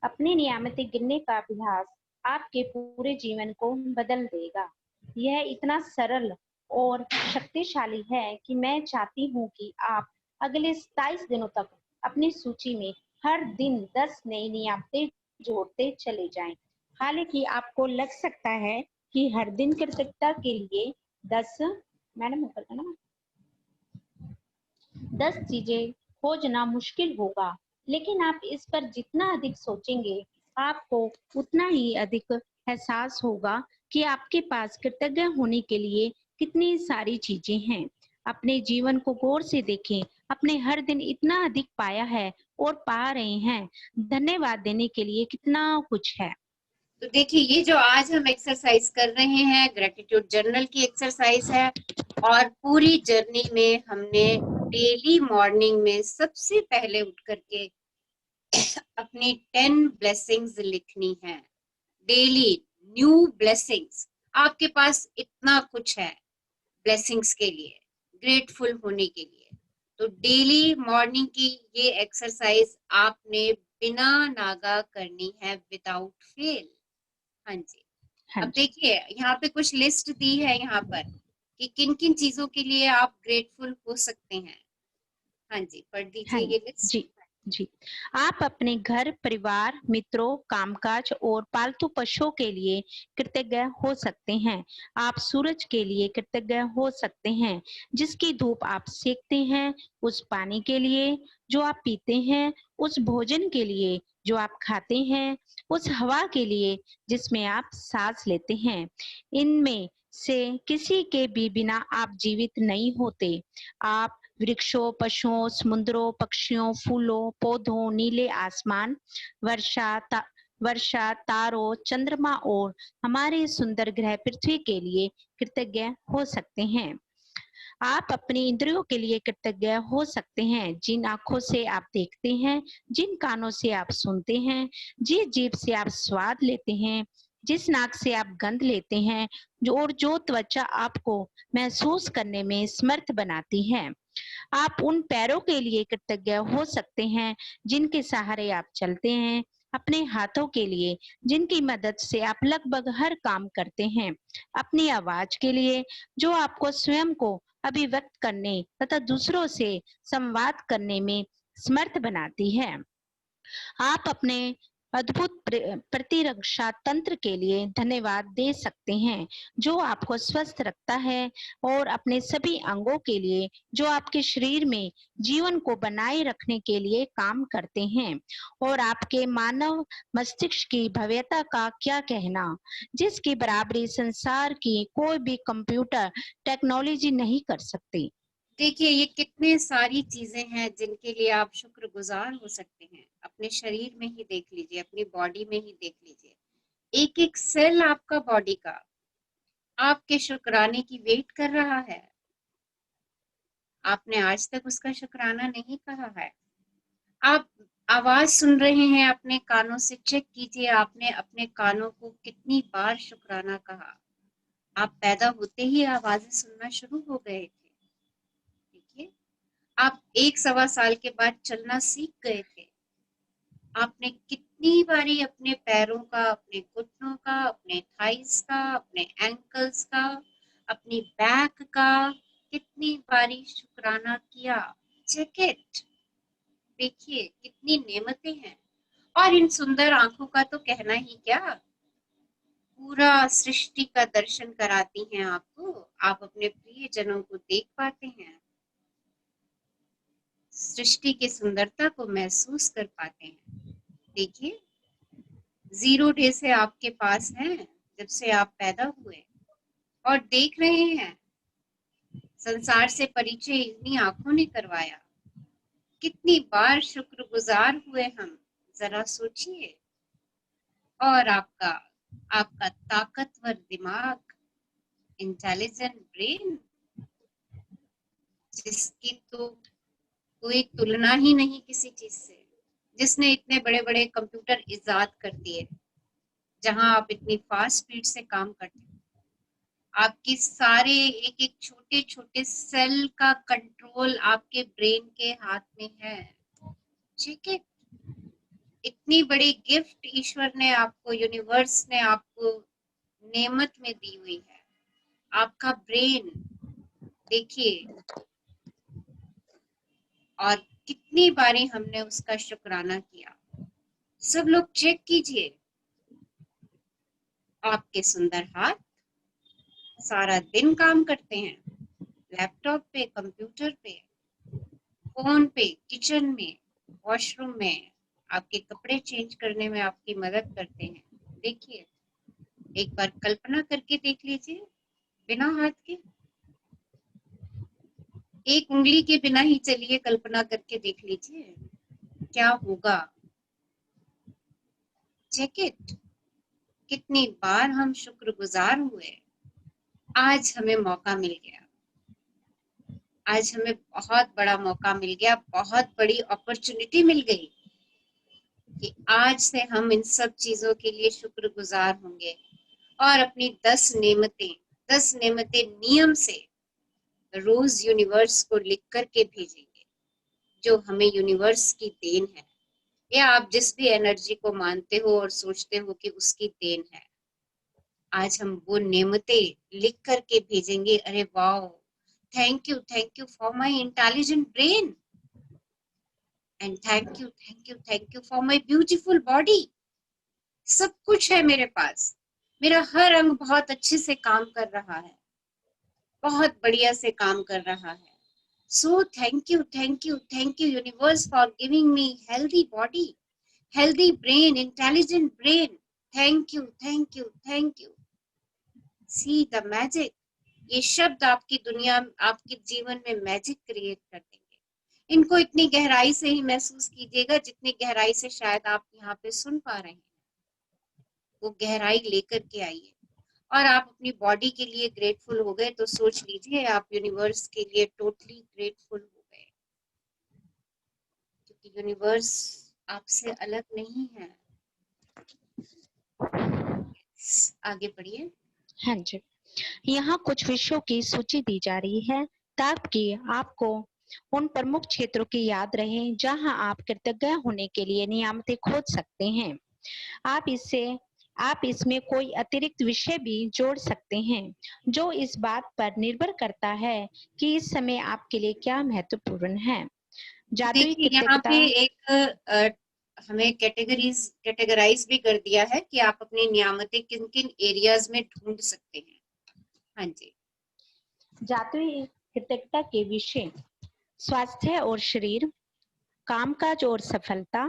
अपनी नियामतें गिनने का अभ्यास आपके पूरे जीवन को बदल देगा। यह इतना सरल और शक्तिशाली है कि मैं चाहती हूँ कि आप अगले 27 दिनों तक अपनी सूची में हर दिन 10 नई नियामतें जोड़ते चले जाएं। हालांकि आपको लग सकता है कि हर दिन कृतज्ञता के लिए 10 चीजें खोजना मुश्किल होगा, लेकिन आप इस पर जितना अधिक सोचेंगे आपको उतना ही अधिक एहसास होगा कि आपके पास कृतज्ञ होने के लिए कितनी सारी चीजें हैं। अपने जीवन को गौर से देखें, अपने हर दिन इतना अधिक पाया है और पा रहे हैं। धन्यवाद देने के लिए कितना कुछ है। तो देखिए, ये जो आज हम एक्सरसाइज कर रहे हैं ग्रेटिट्यूड जर्नल की एक्सरसाइज है, और पूरी जर्नी में हमने डेली मॉर्निंग में सबसे पहले उठ करके अपनी 10 ब्लेसिंग्स लिखनी है। डेली न्यू ब्लेसिंग्स, आपके पास इतना कुछ है ब्लेसिंग्स के लिए, ग्रेटफुल होने के लिए। तो डेली मॉर्निंग की ये एक्सरसाइज आपने बिना नागा करनी है, विदाउट फेल। हाँ जी, अब देखिए यहाँ पे कुछ लिस्ट दी है यहाँ पर कि किन किन चीजों के लिए आप ग्रेटफुल हो सकते हैं। हाँ जी, पढ़ दीजिए ये लिस्ट। जी जी, आप अपने घर, परिवार, मित्रों, कामकाज और पालतू पशुओं के लिए कृतज्ञ हो सकते हैं। आप सूरज के लिए कृतज्ञ हो सकते हैं जिसकी धूप आप सेकते हैं, उस पानी के लिए जो आप पीते हैं, उस भोजन के लिए जो आप खाते हैं, उस हवा के लिए जिसमें आप सांस लेते हैं। इनमें से किसी के भी बिना आप जीवित नहीं होते। आप वृक्षों, पशुओं, समुद्रों, पक्षियों, फूलों, पौधों, नीले आसमान, वर्षा, तारों, चंद्रमा और हमारे सुंदर ग्रह पृथ्वी के लिए कृतज्ञ हो सकते हैं। आप अपनी इंद्रियों के लिए कृतज्ञ हो सकते हैं, जिन आंखों से आप देखते हैं, जिन कानों से आप सुनते हैं, जिस जीभ से आप स्वाद लेते हैं, जिस नाक से आप गंध लेते हैं, जो त्वचा आपको महसूस करने में समर्थ बनाती है। आप उन पैरों के लिए कृतज्ञ हो सकते हैं जिनके सहारे आप चलते हैं, अपने हाथों के लिए जिनकी मदद से आप लगभग हर काम करते हैं, अपनी आवाज के लिए जो आपको स्वयं को अभिव्यक्त करने तथा दूसरों से संवाद करने में समर्थ बनाती है। आप अपने अद्भुत प्रतिरक्षा तंत्र के लिए धन्यवाद दे सकते हैं जो आपको स्वस्थ रखता है, और अपने सभी अंगों के लिए जो आपके शरीर में जीवन को बनाए रखने के लिए काम करते हैं। और आपके मानव मस्तिष्क की भव्यता का क्या कहना, जिसकी बराबरी संसार की कोई भी कंप्यूटर टेक्नोलॉजी नहीं कर सकती। देखिए, ये कितने सारी चीजें हैं जिनके लिए आप शुक्रगुजार हो सकते हैं। अपने शरीर में ही देख लीजिए, अपनी बॉडी में ही देख लीजिए, एक एक सेल आपका बॉडी का आपके शुक्राने की वेट कर रहा है। आपने आज तक उसका शुक्राना नहीं कहा है। आप आवाज सुन रहे हैं अपने कानों से, चेक कीजिए आपने अपने कानों को कितनी बार शुक्राना कहा। आप पैदा होते ही आवाजें सुनना शुरू हो गए थे, देखिए। आप 1-1.25 साल के बाद चलना सीख गए थे। आपने कितनी बारी अपने पैरों का, अपने घुटनों का, अपने थाइस का, अपने एंकल्स का, अपनी बैक का कितनी बारी शुक्राना किया। चेक इट, देखिए कितनी नेमतें हैं। और इन सुंदर आंखों का तो कहना ही क्या, पूरा सृष्टि का दर्शन कराती हैं आपको, आप अपने प्रियजनों को देख पाते हैं, सृष्टि की सुंदरता को महसूस कर पाते हैं। देखिए, 0 डे से आपके पास है, जब से आप पैदा हुए और देख रहे हैं। संसार से परिचय इतनी आंखों ने करवाया, कितनी बार शुक्रगुजार हुए हम, जरा सोचिए। और आपका आपका ताकतवर दिमाग, इंटेलिजेंट ब्रेन, जिसकी तो कोई तुलना ही नहीं किसी चीज से, जिसने इतने बड़े बड़े कंप्यूटर इजाद कर दिए, जहां आप इतनी फास्ट स्पीड से काम करते हैं। आपकी सारे एक एक छोटे छोटे सेल का कंट्रोल आपके ब्रेन के हाथ में है। ठीक है, इतनी बड़ी गिफ्ट ईश्वर ने आपको, यूनिवर्स ने आपको नेमत में दी हुई है, आपका ब्रेन। देखिए, और कितनी बारी हमने उसका शुक्राना किया। सब लोग चेक कीजिए, आपके सुंदर हाथ सारा दिन काम करते हैं, लैपटॉप पे, कंप्यूटर पे, फोन पे, किचन में, वॉशरूम में, आपके कपड़े चेंज करने में आपकी मदद करते हैं। देखिए, एक बार कल्पना करके देख लीजिए, बिना हाथ के, एक उंगली के बिना ही चलिए कल्पना करके देख लीजिए क्या होगा। Check it. कितनी बार हम शुक्रगुजार हुए। आज हमें मौका मिल गया, आज हमें बहुत बड़ा मौका मिल गया, बहुत बड़ी अपॉर्चुनिटी मिल गई कि आज से हम इन सब चीजों के लिए शुक्रगुजार होंगे और अपनी 10 नेमतें नियम से रोज यूनिवर्स को लिख करके भेजेंगे, जो हमें यूनिवर्स की देन है, या आप जिस भी एनर्जी को मानते हो और सोचते हो कि उसकी देन है। आज हम वो नेमतें लिख करके भेजेंगे। अरे wow, thank you for my intelligent brain, and thank you for my beautiful body. सब कुछ है मेरे पास, मेरा हर अंग बहुत अच्छे से काम कर रहा है, बहुत बढ़िया से काम कर रहा है। So thank you universe for giving me healthy body, healthy brain, intelligent brain. Thank you. C the magic. ये शब्द आपकी दुनिया, आपके जीवन में मैजिक क्रिएट कर देंगे। इनको इतनी गहराई से ही महसूस कीजिएगा जितनी गहराई से शायद आप यहाँ पे सुन पा रहे हैं। वो गहराई लेकर के आइए। और आप अपनी बॉडी के लिए ग्रेटफुल हो गए तो सोच लीजिए आप यूनिवर्स के लिए टोटली ग्रेटफुल हो गए, क्योंकि यूनिवर्स आपसे अलग नहीं है। आगे बढ़िए। हाँ जी, यहाँ कुछ विषयों की सूची दी जा रही है ताकि आपको उन प्रमुख क्षेत्रों की याद रहे जहां आप कृतज्ञ होने के लिए नियामतें खोज सकते हैं। आप इसमें कोई अतिरिक्त विषय भी जोड़ सकते हैं जो इस बात पर निर्भर करता है कि इस समय आपके लिए क्या महत्वपूर्ण है। जादुई देखिए, यहाँ कृतज्ञता पे एक हमें कैटेगराइज भी कर दिया है कि आप अपनी नियामतें किन किन एरियाज में ढूंढ सकते हैं। हाँ जी, जादुई कृतज्ञता के विषय: स्वास्थ्य और शरीर, कामकाज और सफलता,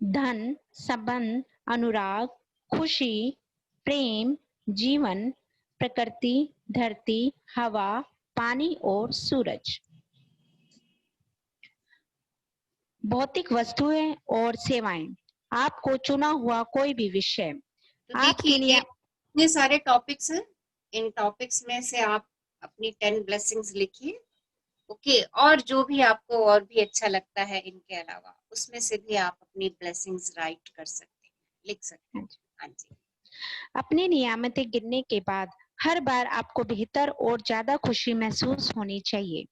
धन, संबंध, अनुराग, खुशी, प्रेम, जीवन, प्रकृति, धरती, हवा, पानी और सूरज। भौतिक वस्तुएं और सेवाएं, आपको चुना हुआ कोई भी विषय। तो आपके देखिए, ये इतने सारे टॉपिक्स हैं, इन टॉपिक्स में से आप अपनी 10 ब्लेसिंग्स लिखिए। ओके, और जो भी आपको और भी अच्छा लगता है इनके अलावा, उसमें से भी आप अपनी ब्लेसिंग्स राइट कर सकते हैं, लिख सकते हैं। हाँ जी, अपनी नियामतें गिनने के बाद हर बार आपको बेहतर और ज्यादा खुशी महसूस होनी चाहिए।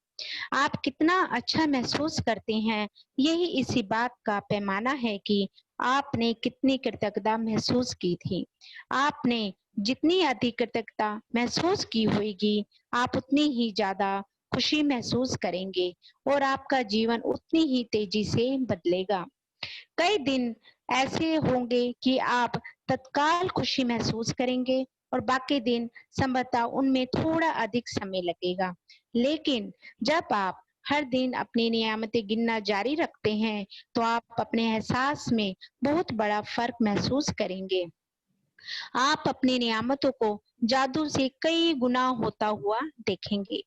आप कितना अच्छा महसूस करते हैं, यही इसी बात का पैमाना है कि आपने कितनी कृतज्ञता महसूस की थी। आपने जितनी अधिक कृतज्ञता महसूस की होगी, आप उतनी ही ज्यादा खुशी महसूस करेंगे और आपका जीवन उतनी ही तेजी से बदलेगा। कई दिन ऐसे होंगे कि आप तत्काल खुशी महसूस करेंगे और बाकी दिन संभवतः उनमें थोड़ा अधिक समय लगेगा। लेकिन जब आप हर दिन अपनी नियामतें गिनना जारी रखते हैं, तो आप अपने एहसास में बहुत बड़ा फर्क महसूस करेंगे। आप अपनी नियामतों को जादू से कई गुना होता हुआ देखेंगे।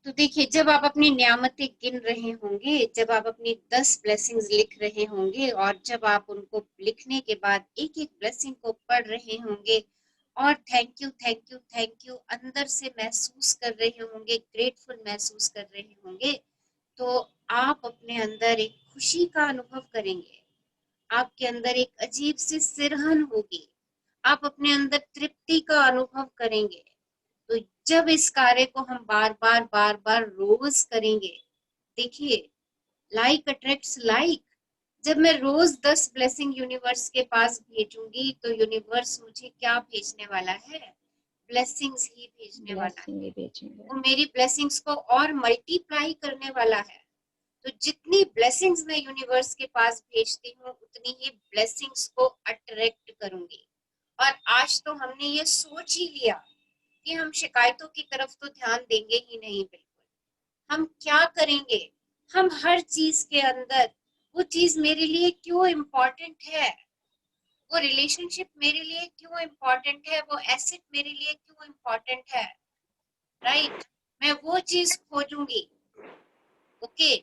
तो देखिए, जब आप अपनी नियामतें गिन रहे होंगे, जब आप अपनी 10 ब्लेसिंग्स लिख रहे होंगे और जब आप उनको लिखने के बाद एक एक ब्लेसिंग को पढ़ रहे होंगे और thank you thank you thank you अंदर से महसूस कर रहे होंगे, ग्रेटफुल महसूस कर रहे होंगे, तो आप अपने अंदर एक खुशी का अनुभव करेंगे। आपके अंदर एक अजीब सी सिरहन होगी, आप अपने अंदर तृप्ति का अनुभव करेंगे। तो जब इस कार्य को हम बार बार रोज करेंगे, देखिए लाइक अट्रैक्ट्स लाइक। जब मैं रोज 10 ब्लेसिंग यूनिवर्स के पास भेजूंगी, तो यूनिवर्स मुझे क्या भेजने वाला है? ब्लेसिंग्स ही भेजने वाला है। वो मेरी ब्लेसिंग्स को और मल्टीप्लाई करने वाला है। तो जितनी ब्लेसिंग्स मैं यूनिवर्स के पास भेजती हूँ, उतनी ही ब्लेसिंग्स को अट्रैक्ट करूंगी। और आज तो हमने ये सोच ही लिया कि हम शिकायतों की तरफ तो ध्यान देंगे ही नहीं। बिल्कुल हम क्या करेंगे, हम हर चीज के अंदर वो चीज मेरे लिए क्यों इम्पोर्टेंट है, वो रिलेशनशिप मेरे लिए क्यों इम्पोर्टेंट है, वो एसेट मेरे लिए क्यों इम्पोर्टेंट है, राइट? मैं वो चीज खोजूंगी, ओके,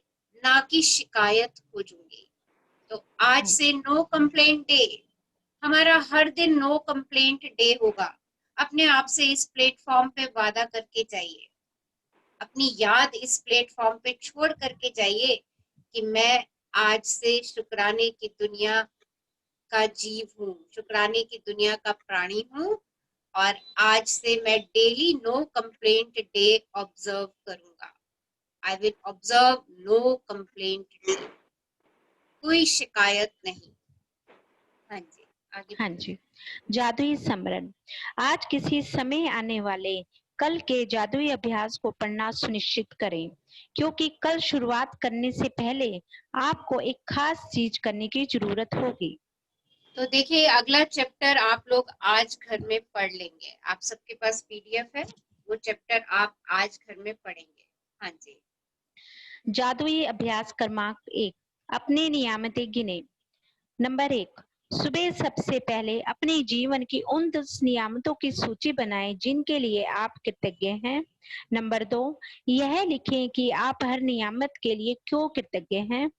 ना कि शिकायत खोजूंगी। तो आज से नो कंप्लेंट डे, हमारा हर दिन नो कंप्लेंट डे होगा। अपने आप से इस प्लेटफॉर्म पे वादा करके जाइए, अपनी याद इस प्लेटफॉर्म पे छोड़ करके जाइए कि मैं आज से शुक्राने की दुनिया का जीव हूँ, शुक्राने की दुनिया का प्राणी हूँ, और आज से मैं daily no complaint day observe करूंगा। I will observe no complaint day, कोई शिकायत नहीं। हाँ जी, आगे। हाँ जी, जादुई स्मरण। आज किसी समय आने वाले कल के जादुई अभ्यास को पढ़ना सुनिश्चित करें, क्योंकि कल शुरुआत करने से पहले आपको एक खास चीज करने की जरूरत होगी। तो देखिए, अगला चैप्टर आप लोग आज घर में पढ़ लेंगे। आप सबके पास पीडीएफ है, वो चैप्टर आप आज घर में पढ़ेंगे। हाँ जी। जादुई अभ्यास क्रमांक 1, अपनी नियामतें गिने। नंबर 1, सुबह सबसे पहले अपने जीवन की उन 10 नियामतों की सूची बनाएं जिनके लिए आप कृतज्ञ हैं। नंबर 2, यह लिखें कि आप हर नियामत के लिए क्यों कृतज्ञ हैं।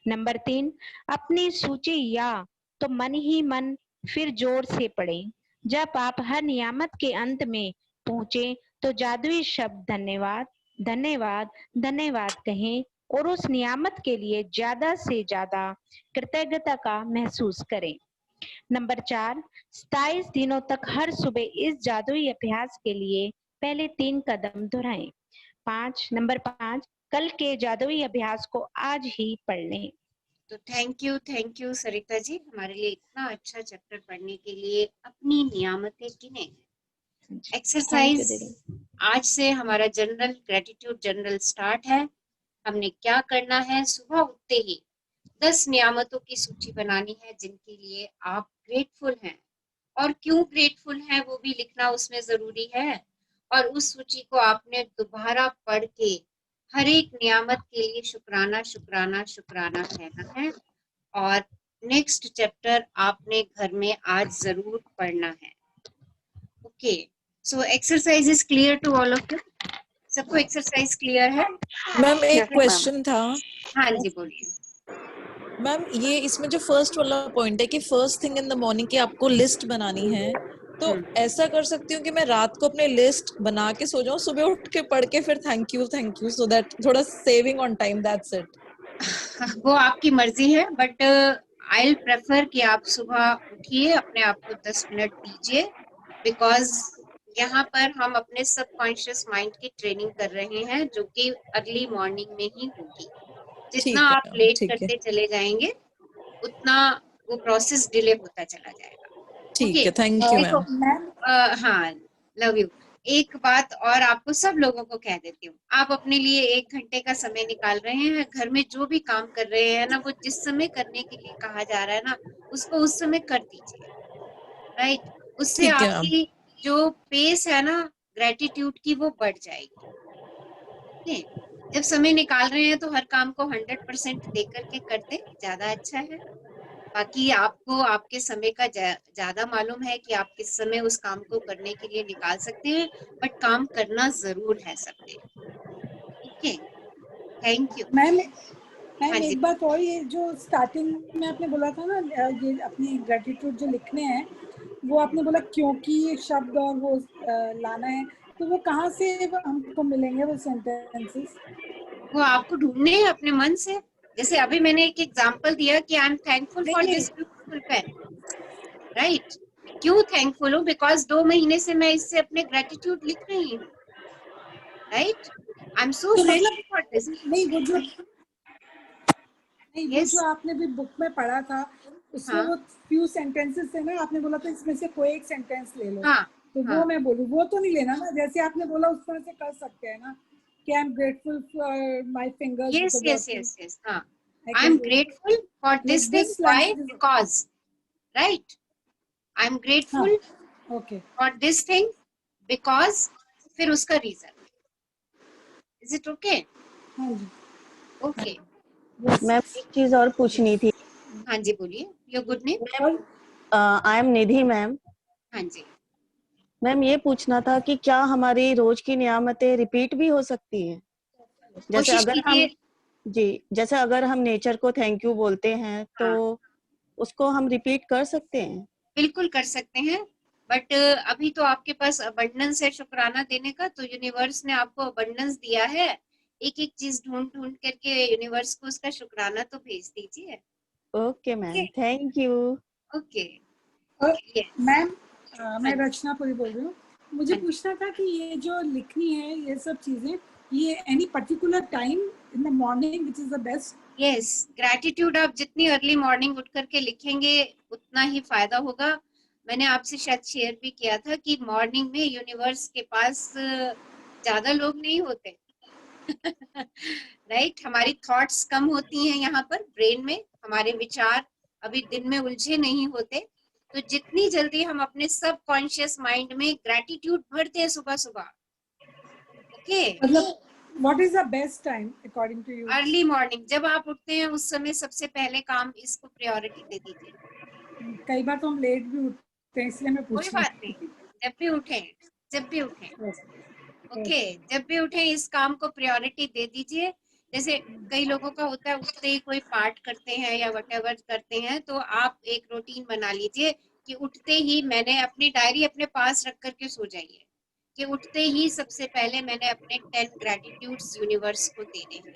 नंबर 3, अपनी सूची या तो मन ही मन फिर जोर से पढ़ें। जब आप हर नियामत के अंत में पहुंचे, तो जादुई शब्द धन्यवाद धन्यवाद धन्यवाद कहें और उस नियामत के लिए ज्यादा से ज्यादा कृतज्ञता का महसूस करें। नंबर 4, 27 दिनों तक हर सुबह इस जादुई अभ्यास के लिए पहले 3 कदम दोहराएं। नंबर 5, कल के जादुई अभ्यास को आज ही पढ़ लें। तो थैंक यू सरिता जी, हमारे लिए इतना अच्छा चैप्टर पढ़ने के लिए। अपनी नियामतें गिने एक्सरसाइज आज से हमारा जनरल ग्रेटिट्यूड जर्नल स्टार्ट है। हमने क्या करना है, सुबह उठते ही 10 नियामतों की सूची बनानी है जिनके लिए आप ग्रेटफुल हैं, और क्यों ग्रेटफुल हैं वो भी लिखना उसमें जरूरी है। और उस सूची को आपने दोबारा पढ़ के हर एक नियामत के लिए शुक्राना शुक्राना शुक्राना कहना है। और नेक्स्ट चैप्टर आपने घर में आज जरूर पढ़ना है। Okay, so exercise is clear to all of you? सबको एक्सरसाइज क्लियर है? मैम एक क्वेश्चन था। हाँ जी, बोलिए। मैम ये इसमें जो फर्स्ट वाला पॉइंट है कि first thing in the morning की आपको लिस्ट बनानी है, तो ऐसा कर सकती हूँ कि मैं रात को अपने लिस्ट बना के सो जाऊँ, सुबह उठ के पढ़ के फिर थैंक यू सो दैट थोड़ा saving on time, that's it. वो आपकी मर्जी है, बट आई विल प्रेफर कि आप सुबह उठिए, अपने आप को 10 मिनट दीजिए, बिकॉज यहाँ पर हम अपने सबकॉन्शियस माइंड की ट्रेनिंग कर रहे हैं जो कि अर्ली मॉर्निंग में ही होगी। जितना ठीक है आप लेट ठीक है करते चले जाएंगे, उतना वो प्रोसेस डिले होता चला जाएगा। ठीक ओके, है, थैंक यू देखो, मैम। हाँ, लव यू। एक बात और आपको सब लोगों को कह देती हूँ, आप अपने लिए 1 घंटे का समय निकाल रहे हैं, घर में जो भी काम कर रहे हैं ना, वो जिस समय करने के लिए कहा जा रहा है ना, उसको उस समय कर दीजिए, राइट। उससे ठीक है मैम। आपकी जो पेस है ना ग्रेटिट्यूड की, वो बढ़ जाएगी। ओके, जब समय निकाल रहे हैं तो हर काम को 100% दे करके कर दे, ज्यादा अच्छा है। बाकी आपको आपके समय का ज्यादा मालूम है कि आप किस समय उस काम को करने के लिए निकाल सकते हैं, बट काम करना जरूर है सबने। Okay, thank you. मैम हाँ मैम जी, एक बात और, ये जो स्टार्टिंग में आपने बोला था ना, ये अपनी ग्रेटिट्यूड जो लिखने हैं, वो आपने बोला क्योंकि शब्द और वो लाना है, तो वो कहाँ से हमको मिलेंगे वो सेंटेंसेस? वो आपको ढूंढने हैं अपने मन से। जैसे अभी मैंने एक एग्जांपल दिया कि आई एम थैंकफुल फॉर नहीं दिस ब्यूटीफुल पेन, राइट। क्यों थैंकफुल हूँ? बिकॉज 2 महीने से मैं इससे अपने ग्रेटिट्यूड लिख रही हूँ, राइट। आई एम सो तो ग्रेटफुल फॉर दिस। वो यस, जो आपने भी बुक में पढ़ा था, उसमें हाँ वो फ्यू सेंटेंसेस है ना, आपने बोला था इसमें से कोई एक सेंटेंस ले लो, हाँ तो हाँ, वो मैं बोलूँ, वो तो नहीं लेना ना, जैसे आपने बोला उस तरह से कर सकते हैं ना, कि I am grateful for my fingers yes yes working, yes yes, हाँ। I I can am do grateful for like this thing, this why? Like this. Because, right. I am हाँ, grateful okay, for this thing because, फिर उसका reason. Is it okay? हाँ जी। Okay, ma'am एक चीज और पूछनी थी। हाँ जी बोलिए। Your good name? Ma'am I am Nidhi ma'am. हाँ जी, मैम ये पूछना था कि क्या हमारी रोज की नियामतें रिपीट भी हो सकती हैं? जैसे कोशिश अगर हम कीजिए। जैसे अगर हम नेचर को थैंक यू बोलते हैं तो हाँ, उसको हम रिपीट कर सकते हैं? बिल्कुल कर सकते हैं, बट अभी तो आपके पास अबंडेंस है शुक्राना देने का, तो यूनिवर्स ने आपको अबंडेंस दिया है। एक एक चीज ढूंढ ढूंढ करके यूनिवर्स को उसका शुक्राना तो भेज दीजिए। Okay ma'am, thank you. Okay, और यस। मैम मैं हाँ रचना पुरी बोल रही हूँ, मुझे हाँ, पूछना था कि ये जो लिखनी है ये सब चीजें, ये any particular time in the morning which is the best? Yes, gratitude आप जितनी अर्ली मॉर्निंग उठ करके लिखेंगे उतना ही फायदा होगा। मैंने आपसे शायद शेयर भी किया था कि मॉर्निंग में यूनिवर्स के पास ज्यादा लोग नहीं होते। राइट, हमारी थॉट्स कम होती हैं यहाँ पर ब्रेन में, हमारे विचार अभी दिन में उलझे नहीं होते। तो जितनी जल्दी हम अपने सब कॉन्शियस माइंड में ग्रैटिट्यूड भरते हैं सुबह सुबह, ओके। मतलब what is the best time according to you? Early morning जब आप उठते हैं उस समय सबसे पहले काम इसको प्रायोरिटी दे दीजिए। कई बार तो हम लेट भी उठते हैं, इसलिए मैं कोई पूछ बात रही नहीं, जब भी उठें, जब भी उठें, हूँ। ओके, जब भी उठें इस काम को प्रायोरिटी दे दीजिए। जैसे कई लोगों का होता है उठते ही कोई पाठ करते हैं या व्हाटएवर करते हैं, तो आप एक रूटीन बना लीजिए कि उठते ही मैंने अपनी डायरी अपने पास रख करके सो जाइए कि उठते ही सबसे पहले मैंने अपने 10 ग्रेटिट्यूड्स यूनिवर्स को देने हैं।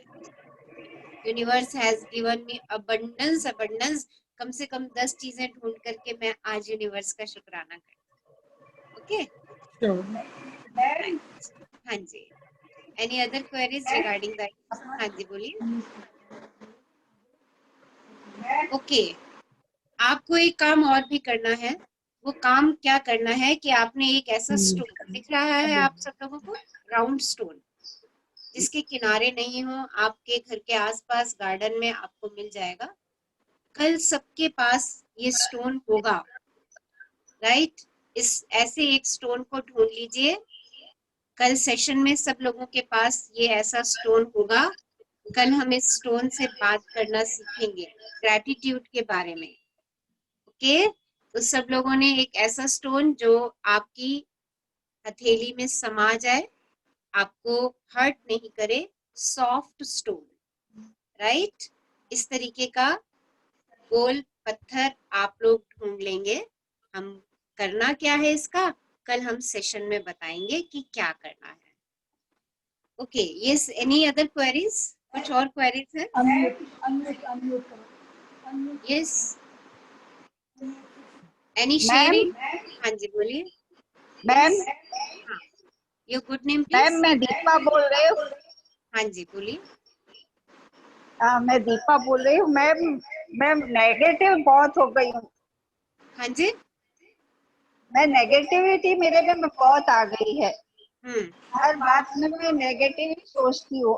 Universe has given me abundance, abundance. कम से कम 10 चीजें ढूंढ करके मैं आज यूनिवर्स का शुक्राना करती हूँ। ओके, हाँ जी। Any other queries regarding that? हाँ जी बोलिए। ओके, आपको एक काम और भी करना है। वो काम क्या करना है कि आपने एक ऐसा स्टोन दिख रहा है आप सब लोगों को, राउंड स्टोन, जिसके किनारे नहीं हो, आपके घर के आसपास गार्डन में आपको मिल जाएगा। कल सबके पास ये स्टोन होगा, राइट। इस ऐसे एक स्टोन को ढूंढ लीजिए। कल सेशन में सब लोगों के पास ये ऐसा स्टोन होगा। कल हम इस स्टोन से बात करना सीखेंगे ग्रैटिट्यूड के बारे में, ओके। तो सब लोगों ने एक ऐसा स्टोन जो आपकी हथेली में समा जाए, आपको हर्ट नहीं करे, सॉफ्ट स्टोन, राइट। इस तरीके का गोल पत्थर आप लोग ढूंढ लेंगे। हम करना क्या है इसका कल हम सेशन में बताएंगे कि क्या करना है। Okay, yes, any other queries? कुछ और क्वेरीज है? अनम्यूट करो। Yes, any ma'am sharing? हाँ जी बोलिए। मैम यस, हाँ, your good name ma'am please? मैं दीपा बोल रही हूँ। हाँ जी बोलिए। मैं दीपा बोल रही हूँ मैम। मैम नेगेटिव बहुत हो गई हूँ। हाँ जी, मैं नेगेटिविटी मेरे में बहुत आ गई है। हर बात में मैं नेगेटिव ही सोचती हूँ,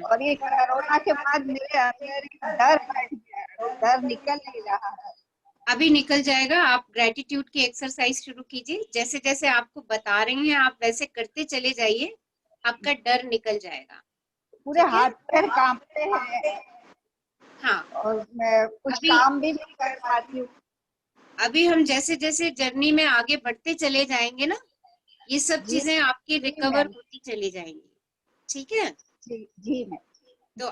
और ये कोरोना के बाद मेरे अंदर एक डर बैठ गया, डर निकल नहीं रहा है। अभी निकल जाएगा। आप ग्रेटिट्यूड की एक्सरसाइज शुरू कीजिए, जैसे जैसे आपको बता रही हैं आप वैसे करते चले जाइए, आपका डर निकल जाएगा। पूरे हाथ पैर कांपते हैं। हाँ, और मैं कुछ काम भी नहीं कर पाती हूँ। अभी हम जैसे जैसे जर्नी में आगे बढ़ते चले जाएंगे ना, ये सब चीजें आपकी रिकवर होती चली जाएंगी। ठीक है जी मैम। तो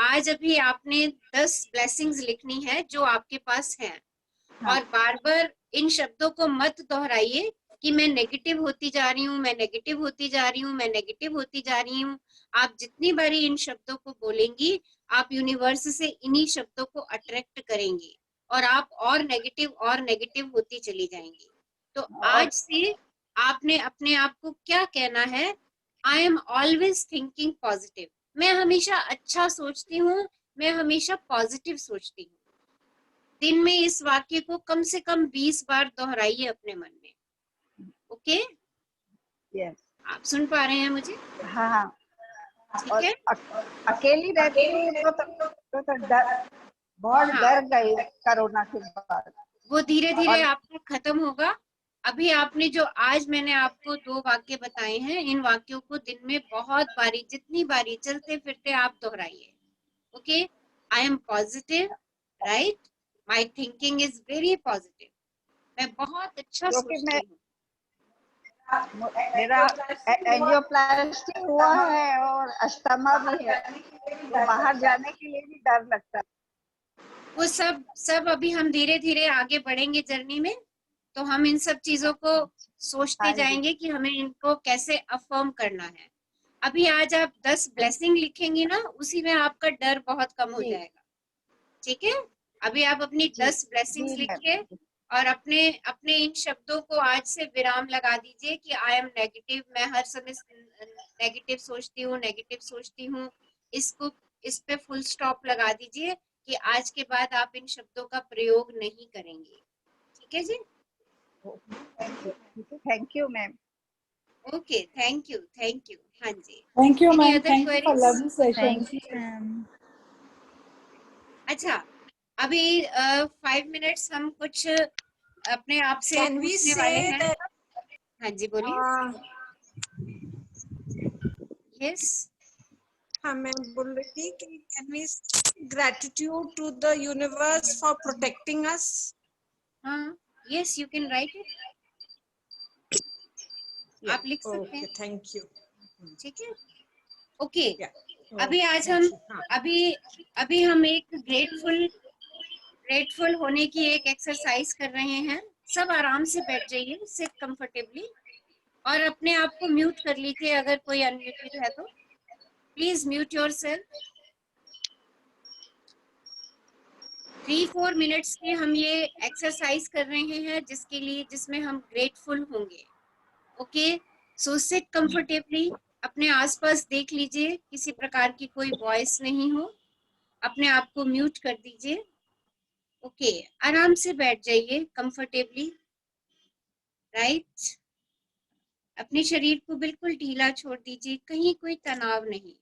आज अभी आपने 10 ब्लेसिंग्स लिखनी है जो आपके पास है। और बार बार इन शब्दों को मत दोहराइए कि मैं नेगेटिव होती जा रही हूँ, मैं नेगेटिव होती जा रही हूँ, मैं नेगेटिव होती जा रही हूँ। आप जितनी बारी इन शब्दों को बोलेंगी, आप यूनिवर्स से इन्हीं शब्दों को अट्रैक्ट करेंगी और आप और नेगेटिव होती चली जाएंगी। तो आज से आपने अपने आप को क्या कहना है, I am always thinking positive. मैं हमेशा अच्छा सोचती हूँ, मैं हमेशा पॉजिटिव सोचती हूँ। दिन में इस वाक्य को कम से कम 20 बार दोहराइए अपने मन में। ओके यस, आप सुन पा रहे हैं मुझे? हाँ। ठीक है। अकेली रहती हूँ तो बहुत डर गई कोरोना के बाद। वो धीरे धीरे आपका खत्म होगा। अभी आपने जो आज मैंने आपको 2 वाक्य बताए हैं, इन वाक्यों को दिन में बहुत बारी, जितनी बारी चलते फिरते आप दोहराइए। Okay, I am positive, right, my thinking is very positive. मैं बहुत अच्छा सोचती हूँ। मेरा एंजियोप्लास्टी हुआ है और अस्थमा भी है, तो बाहर जाने के लिए भी डर लगता है। वो सब अभी हम धीरे धीरे आगे बढ़ेंगे जर्नी में, तो हम इन सब चीजों को सोचते जाएंगे कि हमें इनको कैसे अफर्म करना है। अभी आज आप 10 ब्लेसिंग लिखेंगी ना, उसी में आपका डर बहुत कम हो जाएगा। ठीक है, अभी आप अपनी 10 ब्लेसिंग्स लिखिए और अपने अपने इन शब्दों को आज से विराम लगा दीजिए कि आई एम नेगेटिव, मैं हर समय नेगेटिव सोचती हूँ। इस पे फुल स्टॉप लगा दीजिए कि आज के बाद आप इन शब्दों का प्रयोग नहीं करेंगे। ठीक है जी? Thank you ma'am. Okay, thank you. हाँ जी, thank you Any ma'am, other thank you for queries? Lovely session. Thank you ma'am. अच्छा, अभी 5 मिनट्स हम कुछ अपने आप से Can we पूछने वाले say हैं। that हाँ जी बोलिए। यस, हाँ मैं बोल रही थी कि can we gratitude to the universe for protecting us? हाँ, yes you can write it. आप लिख सकते हैं। Okay, thank you. ठीक है, ओके। Yeah. अभी आज हम अभी हम एक ग्रेटफुल होने की एक एक्सरसाइज कर रहे हैं। सब आराम से बैठ जाइए, सिट कंफर्टेबली, और अपने आप को म्यूट कर लीजिए। अगर कोई अनम्यूटेड है तो प्लीज म्यूट योरसेल्फ। 3-4 मिनट्स की हम ये एक्सरसाइज कर रहे हैं जिसमें हम ग्रेटफुल होंगे। ओके, सो सिट कंफर्टेबली, अपने आसपास देख लीजिए किसी प्रकार की कोई वॉइस नहीं हो, अपने आप को म्यूट कर दीजिए। ओके, आराम से बैठ जाइए कंफर्टेबली, राइट। अपने शरीर को बिल्कुल ढीला छोड़ दीजिए, कहीं कोई तनाव नहीं,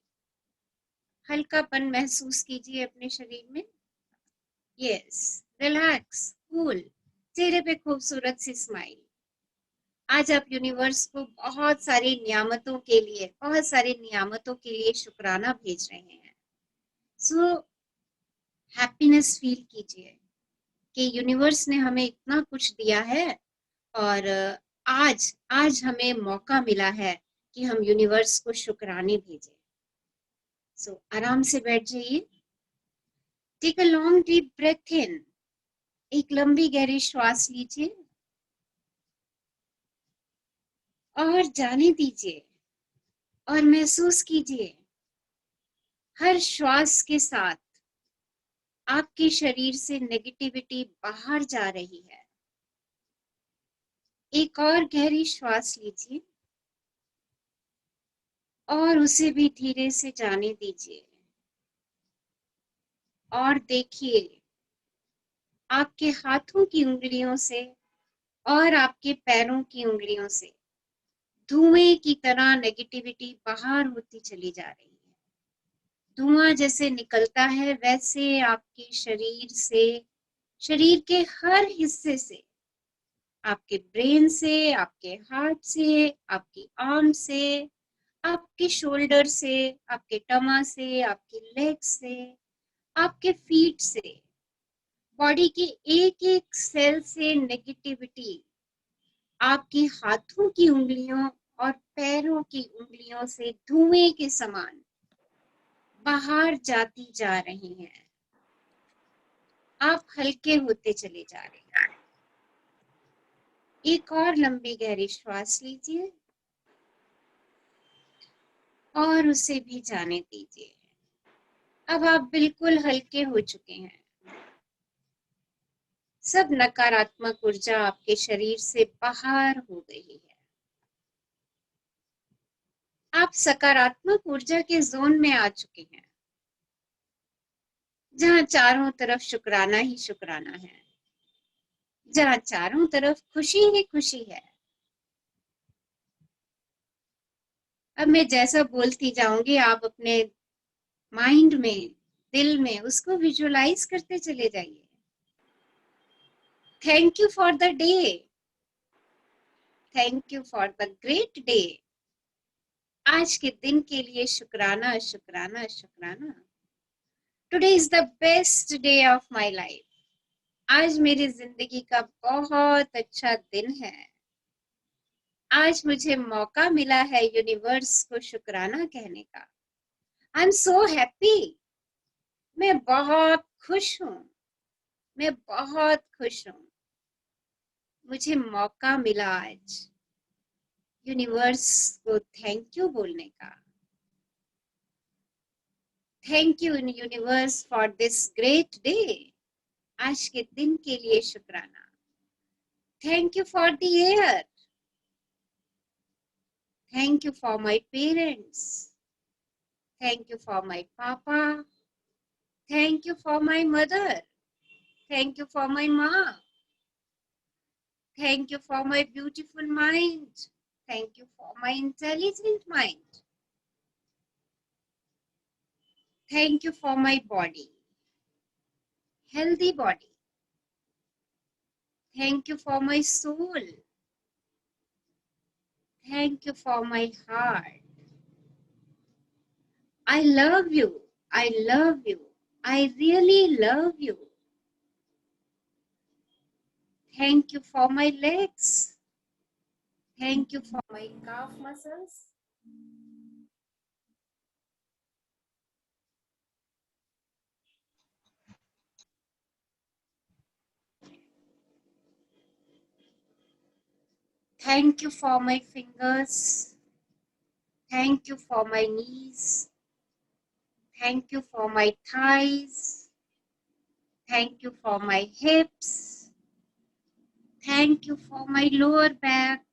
हल्कापन महसूस कीजिए अपने शरीर में। यस, रिलैक्स, कूल, चेहरे पे खूबसूरत सी स्माइल। आज आप यूनिवर्स को बहुत सारी नियामतों के लिए शुक्राना भेज रहे हैं। सो हैप्पीनेस फील कीजिए कि यूनिवर्स ने हमें इतना कुछ दिया है और आज हमें मौका मिला है कि हम यूनिवर्स को शुक्राने भेजें। सो आराम से बैठ जाइए। Take a long deep breath in, एक लंबी गहरी श्वास लीजिए और जाने दीजिए, और महसूस कीजिए हर श्वास के साथ आपके शरीर से नेगेटिविटी बाहर जा रही है। एक और गहरी श्वास लीजिए और उसे भी धीरे से जाने दीजिए, और देखिए आपके हाथों की उंगलियों से और आपके पैरों की उंगलियों से धुएं की तरह नेगेटिविटी बाहर होती चली जा रही है। धुआं जैसे निकलता है वैसे आपके शरीर से, शरीर के हर हिस्से से, आपके ब्रेन से, आपके हार्ट से, आपकी आर्म से, आपके शोल्डर से, आपके टमा से, आपके लेग से, आपके फीट से, बॉडी के एक एक सेल से नेगेटिविटी आपके हाथों की उंगलियों और पैरों की उंगलियों से धुएं के समान बाहर जाती जा रही हैं। आप हल्के होते चले जा रहे हैं। एक और लंबी गहरी श्वास लीजिए और उसे भी जाने दीजिए। अब आप बिल्कुल हल्के हो चुके हैं। सब नकारात्मक ऊर्जा आपके शरीर से बाहर हो गई है। आप सकारात्मक ऊर्जा के जोन में आ चुके हैं, जहां चारों तरफ शुक्राना ही शुक्राना है, जहां चारों तरफ खुशी ही खुशी है। अब मैं जैसा बोलती जाऊंगी आप अपने माइंड में, दिल में उसको विजुअलाइज करते चले जाइए। Thank you for the day, thank you for the great day. आज के दिन के लिए शुक्राना शुक्राना शुक्राना। Today is the best day of my life. आज मेरी जिंदगी का बहुत अच्छा दिन है। आज मुझे मौका मिला है यूनिवर्स को शुक्राना कहने का। I am so happy. मैं बहुत खुश हूँ, मैं बहुत खुश हूँ। मुझे मौका मिला आज यूनिवर्स को थैंक यू बोलने का। Thank you universe for this great day. आज के दिन के लिए शुक्राना। Thank you for the air, thank you for my parents, thank you for my papa, thank you for my mother, thank you for my maa, thank you for my beautiful mind, thank you for my intelligent mind, thank you for my body, healthy body, thank you for my soul, thank you for my heart. I love you, I love you, I really love you. Thank you for my legs, thank you for my calf muscles, thank you for my fingers, thank you for my knees, thank you for my thighs, thank you for my hips, thank you for my lower back,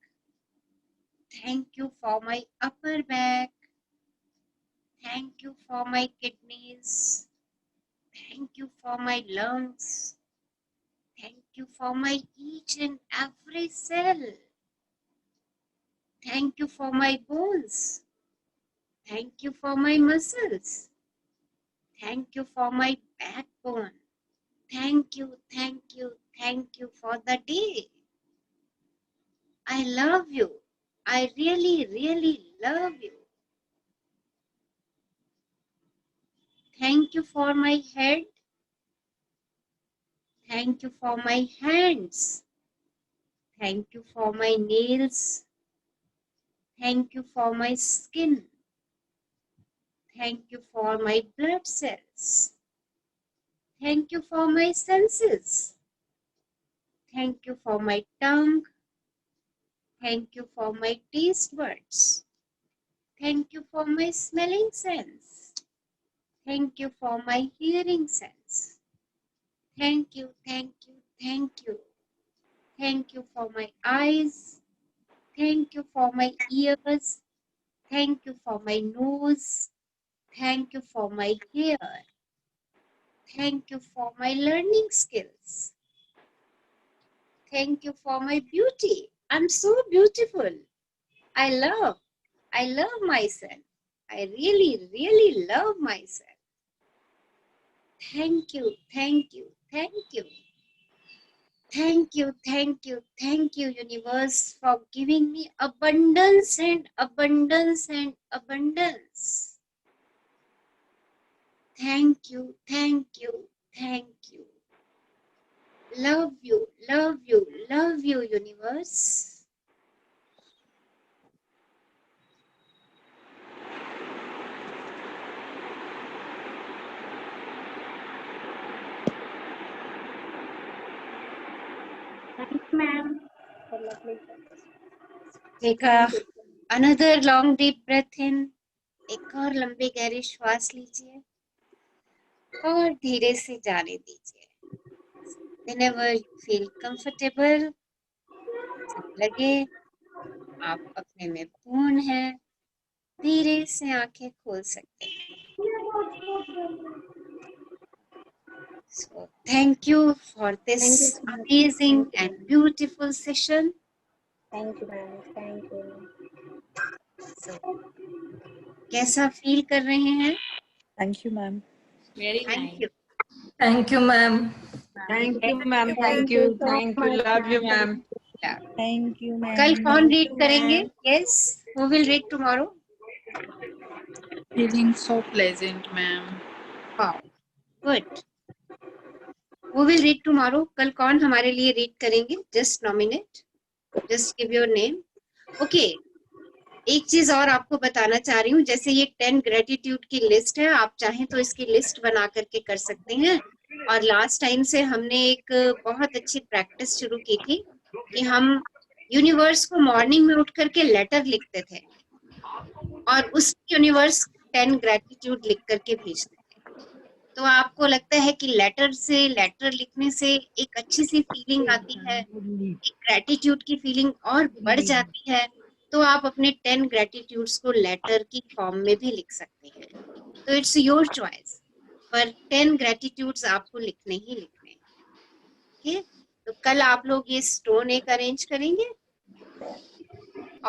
thank you for my upper back, thank you for my kidneys, thank you for my lungs, thank you for my each and every cell, thank you for my bones, thank you for my muscles, thank you for my backbone, thank you, thank you, thank you for the day. I love you, I really, really love you. Thank you for my head, thank you for my hands, thank you for my nails, thank you for my skin, thank you for my blood cells, thank you for my senses, thank you for my tongue, thank you for my taste buds, thank you for my smelling sense, thank you for my hearing sense, thank you, thank you, thank you, thank you for my eyes, thank you for my ears, thank you for my nose, thank you for my hair, thank you for my learning skills, thank you for my beauty. I'm so beautiful. I love myself. I really, really love myself. Thank you, thank you, thank you. Thank you, thank you, thank you, universe, for giving me abundance and abundance and abundance. Thank you, thank you, thank you. Love you, love you, love you, universe. Thanks, ma'am. Take another long deep breath in. एक और लंबे गहरे श्वास लीजिए और धीरे से जाने दीजिए. Whenever you feel comfortable, जब लगे आप अपने में पूर्ण हैं, धीरे से आंखें खोल सकते हैं. So thank you for this amazing and beautiful session. Thank you, ma'am. Thank you. So कैसा फील कर रहे हैं? Thank you, ma'am. Very Thank nice. you. Thank you, ma'am. Thank you, ma'am. Thank you. Thank you. Love you, ma'am. Thank you, ma'am. कल कौन read करेंगे? Yes. Who will read tomorrow? Feeling so pleasant, ma'am. Wow. Good. Who will read tomorrow? कल कौन हमारे लिए read करेंगे? Just nominate. Just give your name. Okay. एक चीज और आपको बताना चाह रही हूँ, जैसे ये 10 ग्रेटिट्यूड की लिस्ट है, आप चाहें तो इसकी लिस्ट बना करके कर सकते हैं. और लास्ट टाइम से हमने एक बहुत अच्छी प्रैक्टिस शुरू की थी कि हम यूनिवर्स को मॉर्निंग में उठ करके लेटर लिखते थे और उस यूनिवर्स 10 ग्रेटिट्यूड लिख करके भेजते थे. तो आपको लगता है कि लेटर लिखने से एक अच्छी सी फीलिंग आती है, एक ग्रेटिट्यूड की फीलिंग और बढ़ जाती है. तो आप अपने 10 ग्रेटिट्यूड्स को लेटर की फॉर्म में भी लिख सकते हैं. तो इट्स योर चॉइस, पर 10 ग्रेटिट्यूड्स आपको लिखने ही लिखने हैं. ठीक है, तो कल आप लोग ये स्टोन एक अरेंज करेंगे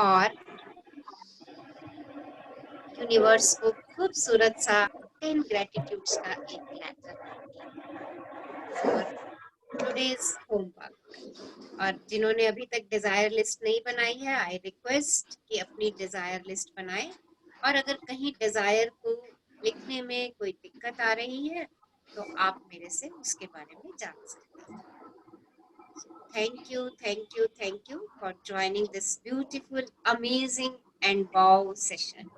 और यूनिवर्स को खूबसूरत सा 10 ग्रेटिट्यूड्स का एक लेटर फॉर टुडेज होमवर्क. और जिन्होंने अभी तक डिजायर लिस्ट नहीं बनाई है, आई रिक्वेस्ट कि अपनी डिजायर लिस्ट बनाएं. और अगर कहीं डिजायर को लिखने में कोई दिक्कत आ रही है तो आप मेरे से उसके बारे में जान सकते हैं. Thank you for joining this beautiful, amazing and wow session.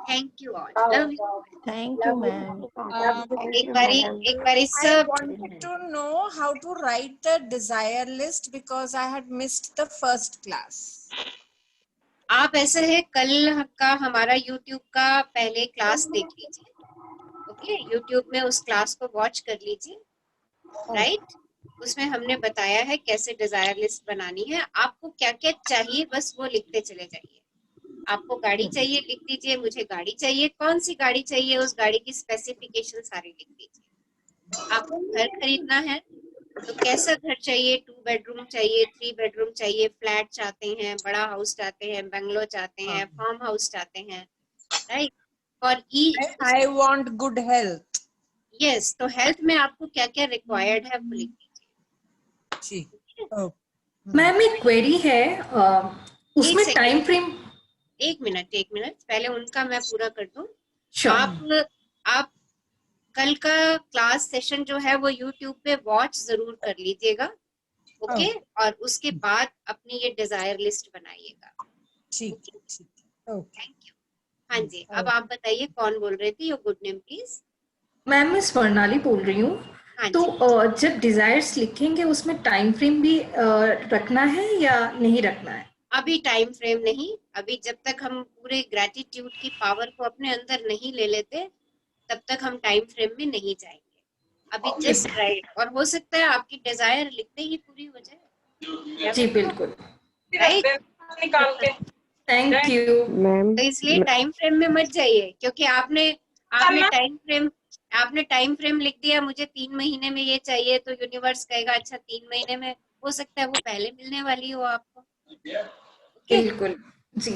Thank you all. Love you. Thank you, ma'am. एक बारी I सब wanted to know how to write the desire list because I had missed the first class. आप ऐसा है कल का हमारा YouTube का पहले क्लास देख लीजिए. ओके, YouTube में उस क्लास को वॉच कर लीजिए. राइट, उसमें हमने बताया है कैसे डिजायर लिस्ट बनानी है. आपको क्या क्या चाहिए बस वो लिखते चले जाइए. आपको गाड़ी चाहिए, लिख दीजिए मुझे गाड़ी चाहिए. कौन सी गाड़ी चाहिए, उस गाड़ी की स्पेसिफिकेशन सारी लिख दीजिए. आपको घर खरीदना है तो कैसा घर चाहिए, 2 बेडरूम चाहिए, 3 बेडरूम चाहिए, फ्लैट चाहते हैं, बड़ा हाउस चाहते हैं, बंगलो चाहते हैं, फार्म हाउस चाहते हैं. राइट, और I want good health. Yes, तो हेल्थ में आपको क्या क्या रिक्वायर्ड है वो लिख दीजिए. Oh. मैम एक क्वेरी है, उसमें एक टाइम फ्रेम. एक मिनट पहले उनका मैं पूरा कर दूं. Sure. आप कल का क्लास सेशन जो है वो YouTube पे वॉच जरूर कर लीजिएगा. ओके, और उसके बाद अपनी ये डिजायर लिस्ट बनाइएगा. ठीक. Thank you. हाँ जी, अब आप बताइए कौन बोल रहे थे. Your good name please. Ma'am मैं स्वर्णाली बोल रही हूँ. हाँ तो जी. जब डिजायर्स लिखेंगे उसमें टाइम फ्रेम भी रखना है या नहीं रखना है? अभी टाइम फ्रेम नहीं. अभी जब तक हम पूरे ग्रेटिट्यूड की पावर को अपने अंदर नहीं ले लेते तब तक हम टाइम फ्रेम में नहीं जाएंगे. अभी जस्ट राइट. और हो सकता है आपकी डिजायर लिखते ही पूरी हो जाए. जी बिल्कुल. Right, thank you ma'am. तो इसलिए टाइम फ्रेम में मत जाइए, क्योंकि आपने टाइम फ्रेम लिख दिया मुझे 3 महीने में ये चाहिए, तो यूनिवर्स कहेगा अच्छा 3 महीने में. हो सकता है वो पहले मिलने वाली हो आपको. बिल्कुल. जी,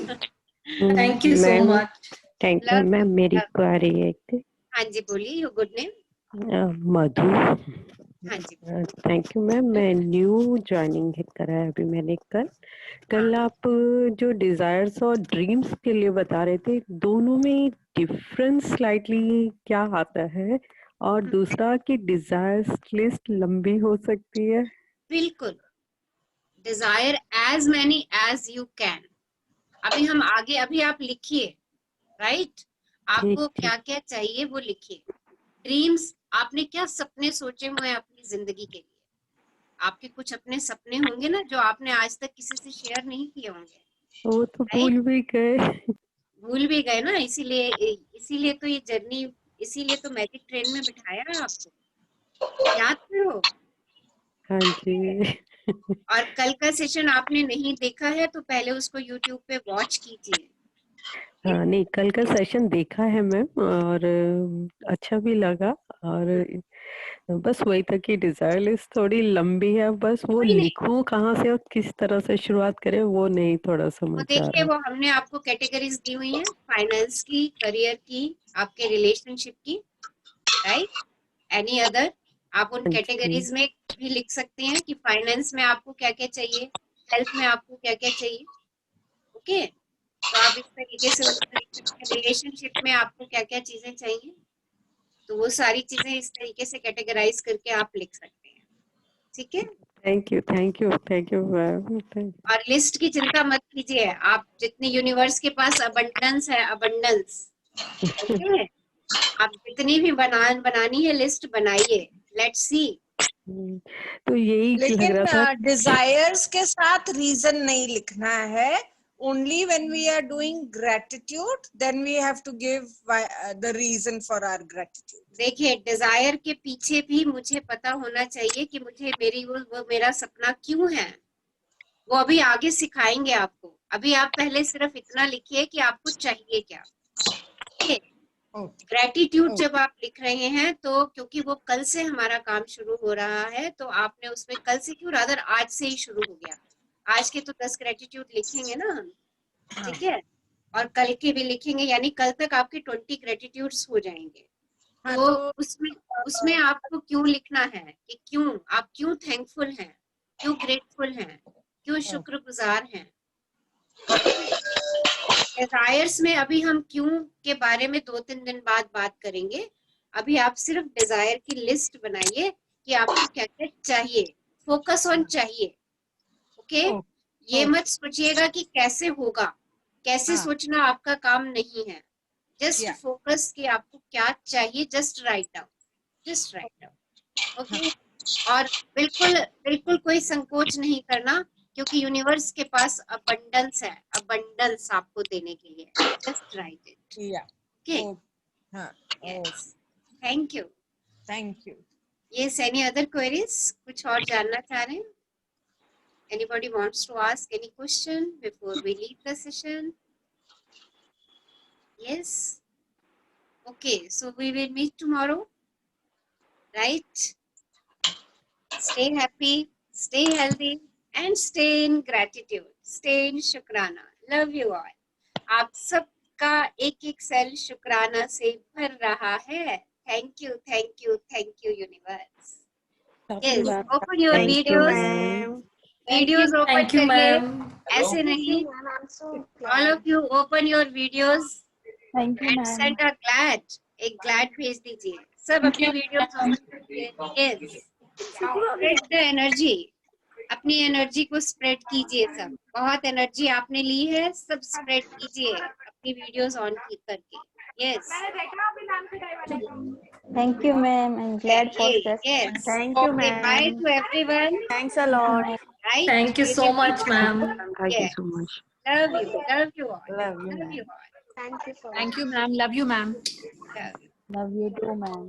thank you so much. Thank you ma'am. मेरी क्वेरी है एक, हाँ जी बोलिए, योर गुड नेम? मधु। हाँ जी। Thank you ma'am. मैं न्यू ज्वाइनिंग करा है अभी मैंने कल आप जो डिजायर्स और ड्रीम्स के लिए बता रहे थे, दोनों में डिफरेंस स्लाइटली क्या आता है? और दूसरा कि डिजायर्स लिस्ट लंबी हो सकती है? बिल्कुल, desire as many as you can. अभी आप लिखिए, राइट? आपको क्या क्या चाहिए वो लिखिए। ड्रीम्स, आपने क्या सपने सोचे हुए हैं अपनी जिंदगी के लिए? आपके कुछ अपने सपने होंगे ना जो आपने आज तक किसी से शेयर नहीं किए होंगे। वो तो भूल भी गए। भूल भी गए ना, इसीलिए तो ये जर्नी, इसीलिए तो मैजिक ट्रेन में बिठाया है आपको। याद करो। हाँ जी। और कल का सेशन आपने नहीं देखा है तो पहले उसको यूट्यूब पे वॉच कीजिए। हाँ नहीं, कल का सेशन देखा है मैम, और अच्छा भी लगा। और बस वही था कि डिजायर लिस्ट थोड़ी लंबी है, बस वो लिखूं कहाँ से और किस तरह से शुरुआत करें वो नहीं थोड़ा समझ वो आ देखिए, रहा। वो हमने आपको कैटेगरीज दी हुई हैं, फाइनेंस की, करियर की, आपके रिलेशनशिप की, राइट? एनी अदर, आप उन कैटेगरीज में भी लिख सकते हैं कि फाइनेंस में आपको क्या क्या चाहिए, हेल्थ में आपको क्या क्या चाहिए। ओके, तो आप इस तरीके से उसको लिख सकते हैं। रिलेशनशिप में आपको क्या क्या चीजें चाहिए, तो वो सारी चीजें इस तरीके से कैटेगराइज करके आप लिख सकते हैं। ठीक है? Thank you ma'am. और लिस्ट की चिंता मत कीजिए, आप जितनी यूनिवर्स के पास अबंडेंस है, अबंडेंस, ओके, आप जितनी भी बनानी है लिस्ट बनाइए। Let's see. तो यही लग रहा था। लेकिन डिजायर्स के साथ रीजन नहीं लिखना है। only when we are doing gratitude then we have to give the reason for our gratitude. देखिए, डिजायर के पीछे भी मुझे पता होना चाहिए कि मुझे वो मेरा सपना क्यों है। वो अभी आगे सिखाएंगे आपको। अभी आप पहले सिर्फ इतना लिखिए कि आपको चाहिए क्या। ग्रेटिट्यूड जब आप लिख रहे हैं तो क्योंकि वो कल से हमारा काम शुरू हो रहा है, तो आपने उसमें कल से क्यों, रादर आज से ही शुरू हो गया। आज के तो 10 ग्रेटिट्यूड लिखेंगे ना हम, ठीक है, और कल के भी लिखेंगे, यानी कल तक आपके 20 ग्रेटिट्यूड्स हो जाएंगे। तो उसमें आपको क्यों लिखना है कि क्यों आप क्यों थैंकफुल हैं, क्यों ग्रेटफुल हैं, क्यों शुक्रगुजार हैं। डिजायर्स में अभी हम क्यों के बारे में 2-3 दिन बाद बात करेंगे। अभी आप सिर्फ डिजायर की लिस्ट बनाइए कि आपको क्या क्या चाहिए। फोकस ऑन चाहिए। ओके, ये मत सोचिएगा कि कैसे होगा, कैसे सोचना आपका काम नहीं है। जस्ट फोकस कि आपको क्या चाहिए, जस्ट राइट डाउन। ओके, और बिल्कुल बिल्कुल कोई संकोच नहीं करना, क्योंकि यूनिवर्स के पास अबंडेंस है, अबंडेंस आपको देने के लिए। Just right it. Okay, yes, thank you. Yes, any other queries? कुछ और जानना चाह रहे हैं? Anybody wants to ask any question before we leave the session? Yes. Okay, so we will meet tomorrow, right? Stay happy, stay healthy, and stay in gratitude. Stay in शुक्राना. Love you all. आप सबका एक एक cell शुक्राना से भर रहा है। Thank you, universe. Yes, open your videos. Videos open करिए, ऐसे नहीं। All of you open your videos and send a glad, एक ग्लैड भेज दीजिए। सब अपनी वीडियोस ओपन करिए। यस, स्प्रेड द एनर्जी, अपनी एनर्जी को स्प्रेड कीजिए। सब बहुत एनर्जी आपने ली है, सब स्प्रेड कीजिए अपनी वीडियोस ऑन करके। Yes, Thank you, ma'am. I'm glad for this. yes. Thank you, Okay, bye ma'am. to everyone. Thanks a lot. Right? Thank you so much, ma'am. Thank you Yes. so much. Love you all. Love you, Love ma'am. you all. Thank you so much. Thank you, ma'am. Love you, ma'am. Love you. Love you too, ma'am.